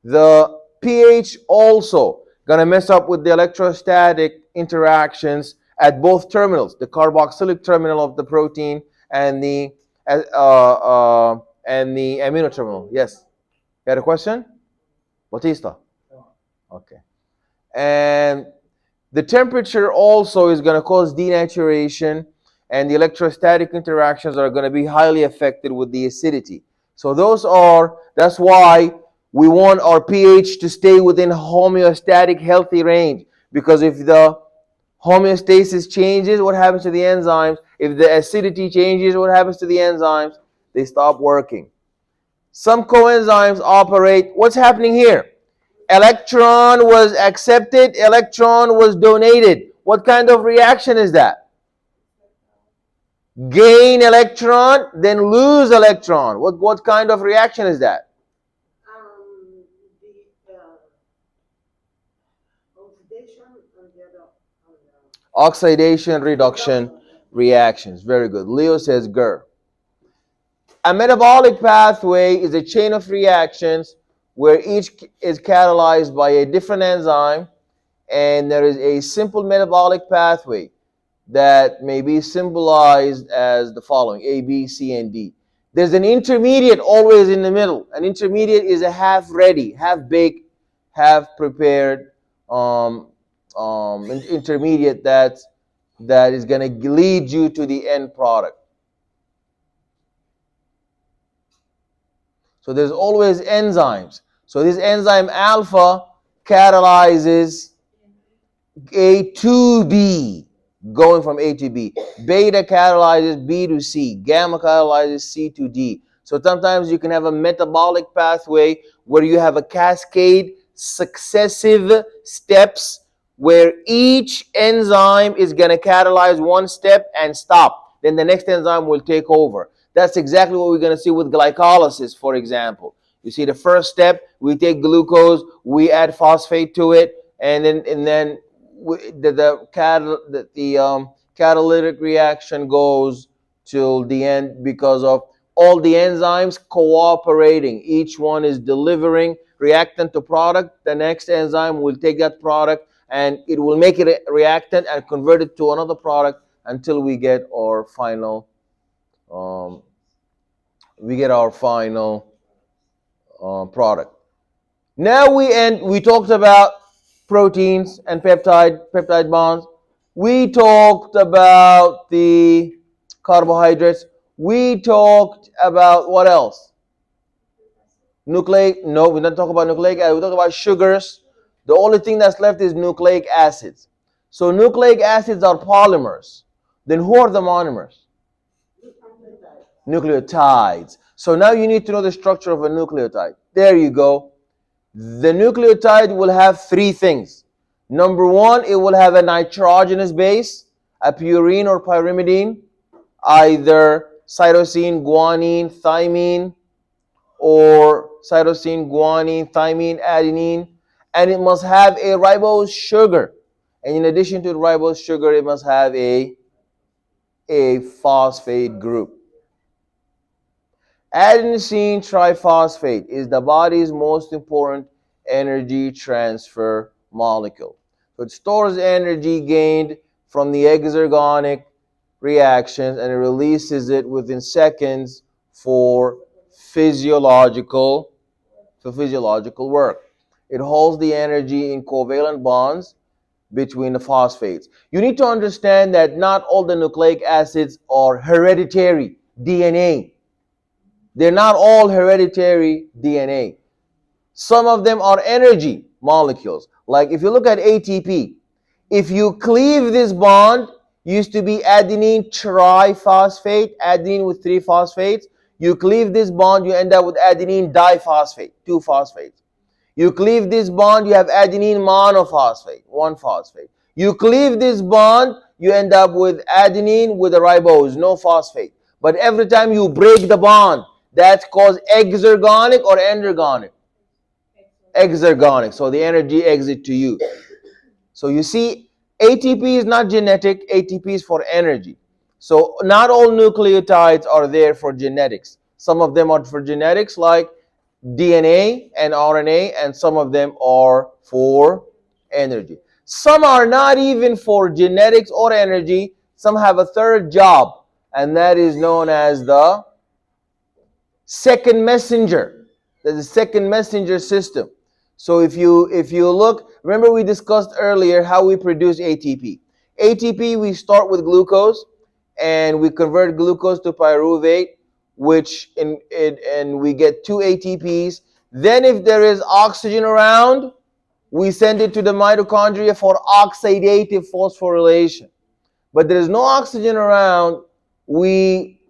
The pH also going to mess up with the electrostatic interactions at both terminals, the carboxylic terminal of the protein and the amino terminal. Yes. You had a question? Batista. Okay. And the temperature also is going to cause denaturation, and the electrostatic interactions are going to be highly affected with the acidity. So that's why we want our pH to stay within homeostatic healthy range, because if the homeostasis changes, what happens to the enzymes? If the acidity changes, what happens to the enzymes? They stop working. Some coenzymes operate. What's happening here? Electron was accepted, electron was donated. What kind of reaction is that? Gain electron, then lose electron. What kind of reaction is that? Oxidation reduction reactions. Very good. Leo says GER. A metabolic pathway is a chain of reactions where each is catalyzed by a different enzyme, and there is a simple metabolic pathway that may be symbolized as the following: A, B, C, and D. There's an intermediate always in the middle. An intermediate is a half ready, half baked, half prepared intermediate that is going to lead you to the end product. So there's always enzymes. So this enzyme alpha catalyzes A to B, going from A to B. Beta catalyzes B to C. Gamma catalyzes C to D. So sometimes you can have a metabolic pathway where you have a cascade, successive steps where each enzyme is going to catalyze one step and stop. Then the next enzyme will take over. That's exactly what we're going to see with glycolysis, for example. You see the first step, we take glucose, we add phosphate to it, and then the catalytic reaction goes till the end because of all the enzymes cooperating. Each one is delivering reactant to product. The next enzyme will take that product and it will make it a reactant and convert it to another product until we get our final product. Now we talked about proteins and peptide bonds. We talked about the carbohydrates. We talked about what else? Nucleic, no, we don't talk about nucleic acid. We talk about sugars. The only thing that's left is nucleic acids. So nucleic acids are polymers. Then who are the monomers? Nucleotides. So now you need to know the structure of a nucleotide. There you go. The nucleotide will have three things. Number one, it will have a nitrogenous base, a purine or pyrimidine, either cytosine, guanine, thymine, or cytosine, guanine, thymine, adenine, and it must have a ribose sugar. And in addition to the ribose sugar, it must have a phosphate group. Adenosine triphosphate is the body's most important energy transfer molecule. So it stores energy gained from the exergonic reactions and it releases it within seconds for physiological work. It holds the energy in covalent bonds between the phosphates. You need to understand that not all the nucleic acids are hereditary DNA. They're not all hereditary DNA. Some of them are energy molecules. Like if you look at ATP, if you cleave this bond, used to be adenine triphosphate, adenine with 3 phosphates. You cleave this bond, you end up with adenine diphosphate, 2 phosphates. You cleave this bond, you have adenine monophosphate, 1 phosphate. You cleave this bond, you end up with adenine with a ribose, no phosphate. But every time you break the bond, that's called exergonic or endergonic? Exergonic. So the energy exit to you. So you see, ATP is not genetic, ATP is for energy. So not all nucleotides are there for genetics. Some of them are for genetics like DNA and RNA, and some of them are for energy. Some are not even for genetics or energy. Some have a third job, and that is known as the second messenger. There's a second messenger system. So if you look, remember we discussed earlier how we produce ATP. ATP, we start with glucose and we convert glucose to pyruvate, and we get 2 ATPs. Then if there is oxygen around, we send it to the mitochondria for oxidative phosphorylation. But there is no oxygen around, we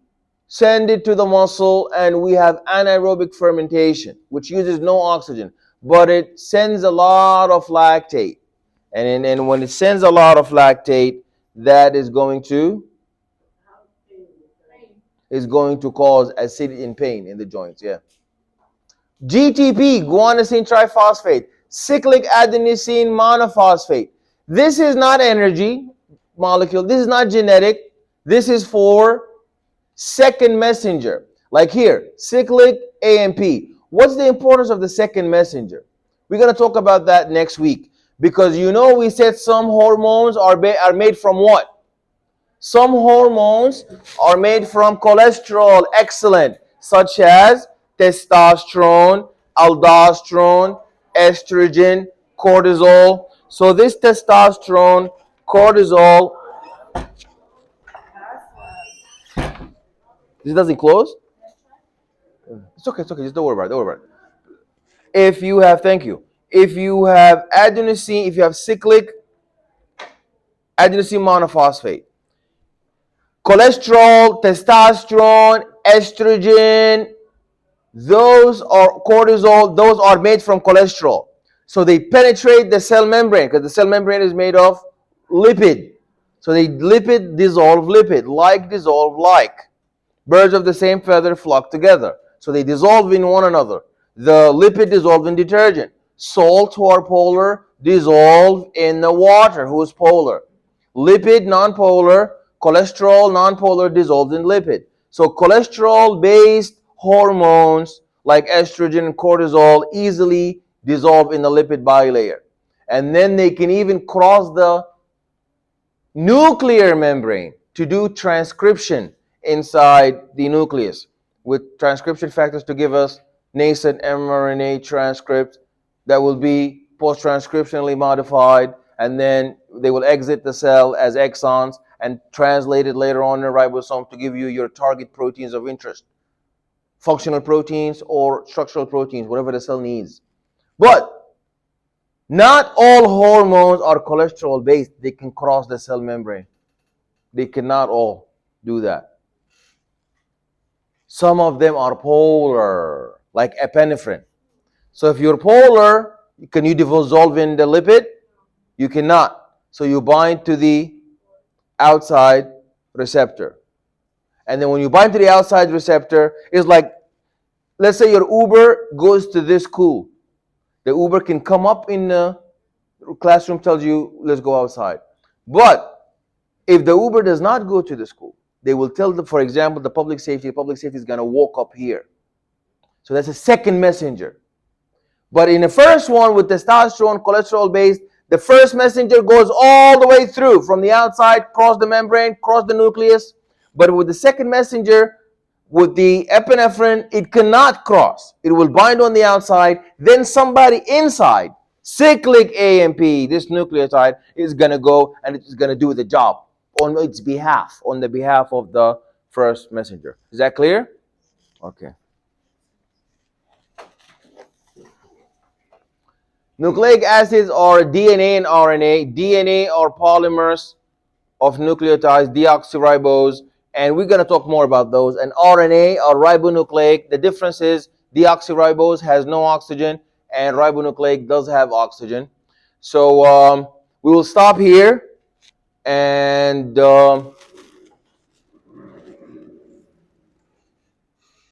send it to the muscle and we have anaerobic fermentation, which uses no oxygen, but it sends a lot of lactate. And when it sends a lot of lactate, that is going to cause acidity and pain in the joints. Yeah. GTP, guanosine triphosphate, cyclic adenosine monophosphate. This is not energy molecule. This is not genetic. This is for second messenger. Like here, cyclic AMP. What's the importance of the second messenger? We're going to talk about that next week. Because you know we said some hormones are made from what? Some hormones are made from cholesterol, excellent, such as testosterone, aldosterone, estrogen, cortisol. So this testosterone, cortisol, this doesn't close? It's okay, just don't worry about it, don't worry about it. If you have, thank you, if you have adenosine, if you have cyclic adenosine monophosphate, cholesterol, testosterone, estrogen, those are cortisol, those are made from cholesterol. So they penetrate the cell membrane because the cell membrane is made of lipid. So they lipid dissolve lipid, like dissolve like. Birds of the same feather flock together. So they dissolve in one another. The lipid dissolve in detergent. Salt, who are polar, dissolve in the water, who is polar. Lipid, non-polar. Cholesterol, non-polar, dissolved in lipid. So cholesterol-based hormones like estrogen and cortisol easily dissolve in the lipid bilayer. And then they can even cross the nuclear membrane to do transcription inside the nucleus with transcription factors to give us nascent mRNA transcript that will be post-transcriptionally modified, and then they will exit the cell as exons and translated later on in the ribosome to give you your target proteins of interest, functional proteins or structural proteins, whatever the cell needs. But not all hormones are cholesterol based. They can cross the cell membrane. They cannot all do that. Some of them are polar, like epinephrine. So if you're polar, can you dissolve in the lipid? You cannot. So you bind to the outside receptor. And then when you bind to the outside receptor, it's like, let's say your Uber goes to this school. The Uber can come up in the classroom, tells you, let's go outside. But if the Uber does not go to the school, they will tell them, for example, the public safety is going to walk up here. So that's a second messenger. But in the first one with testosterone, cholesterol based, the first messenger goes all the way through from the outside, cross the membrane, cross the nucleus. But with the second messenger, with the epinephrine, it cannot cross. It will bind on the outside. Then somebody inside, cyclic AMP, this nucleotide, is going to go and it's going to do the job on its behalf, on the behalf of the first messenger. Is that clear? Okay. Nucleic acids are DNA and RNA. DNA are polymers of nucleotides, deoxyribose, and we're going to talk more about those. And RNA are ribonucleic. The difference is deoxyribose has no oxygen and ribonucleic does have oxygen. So we will stop here and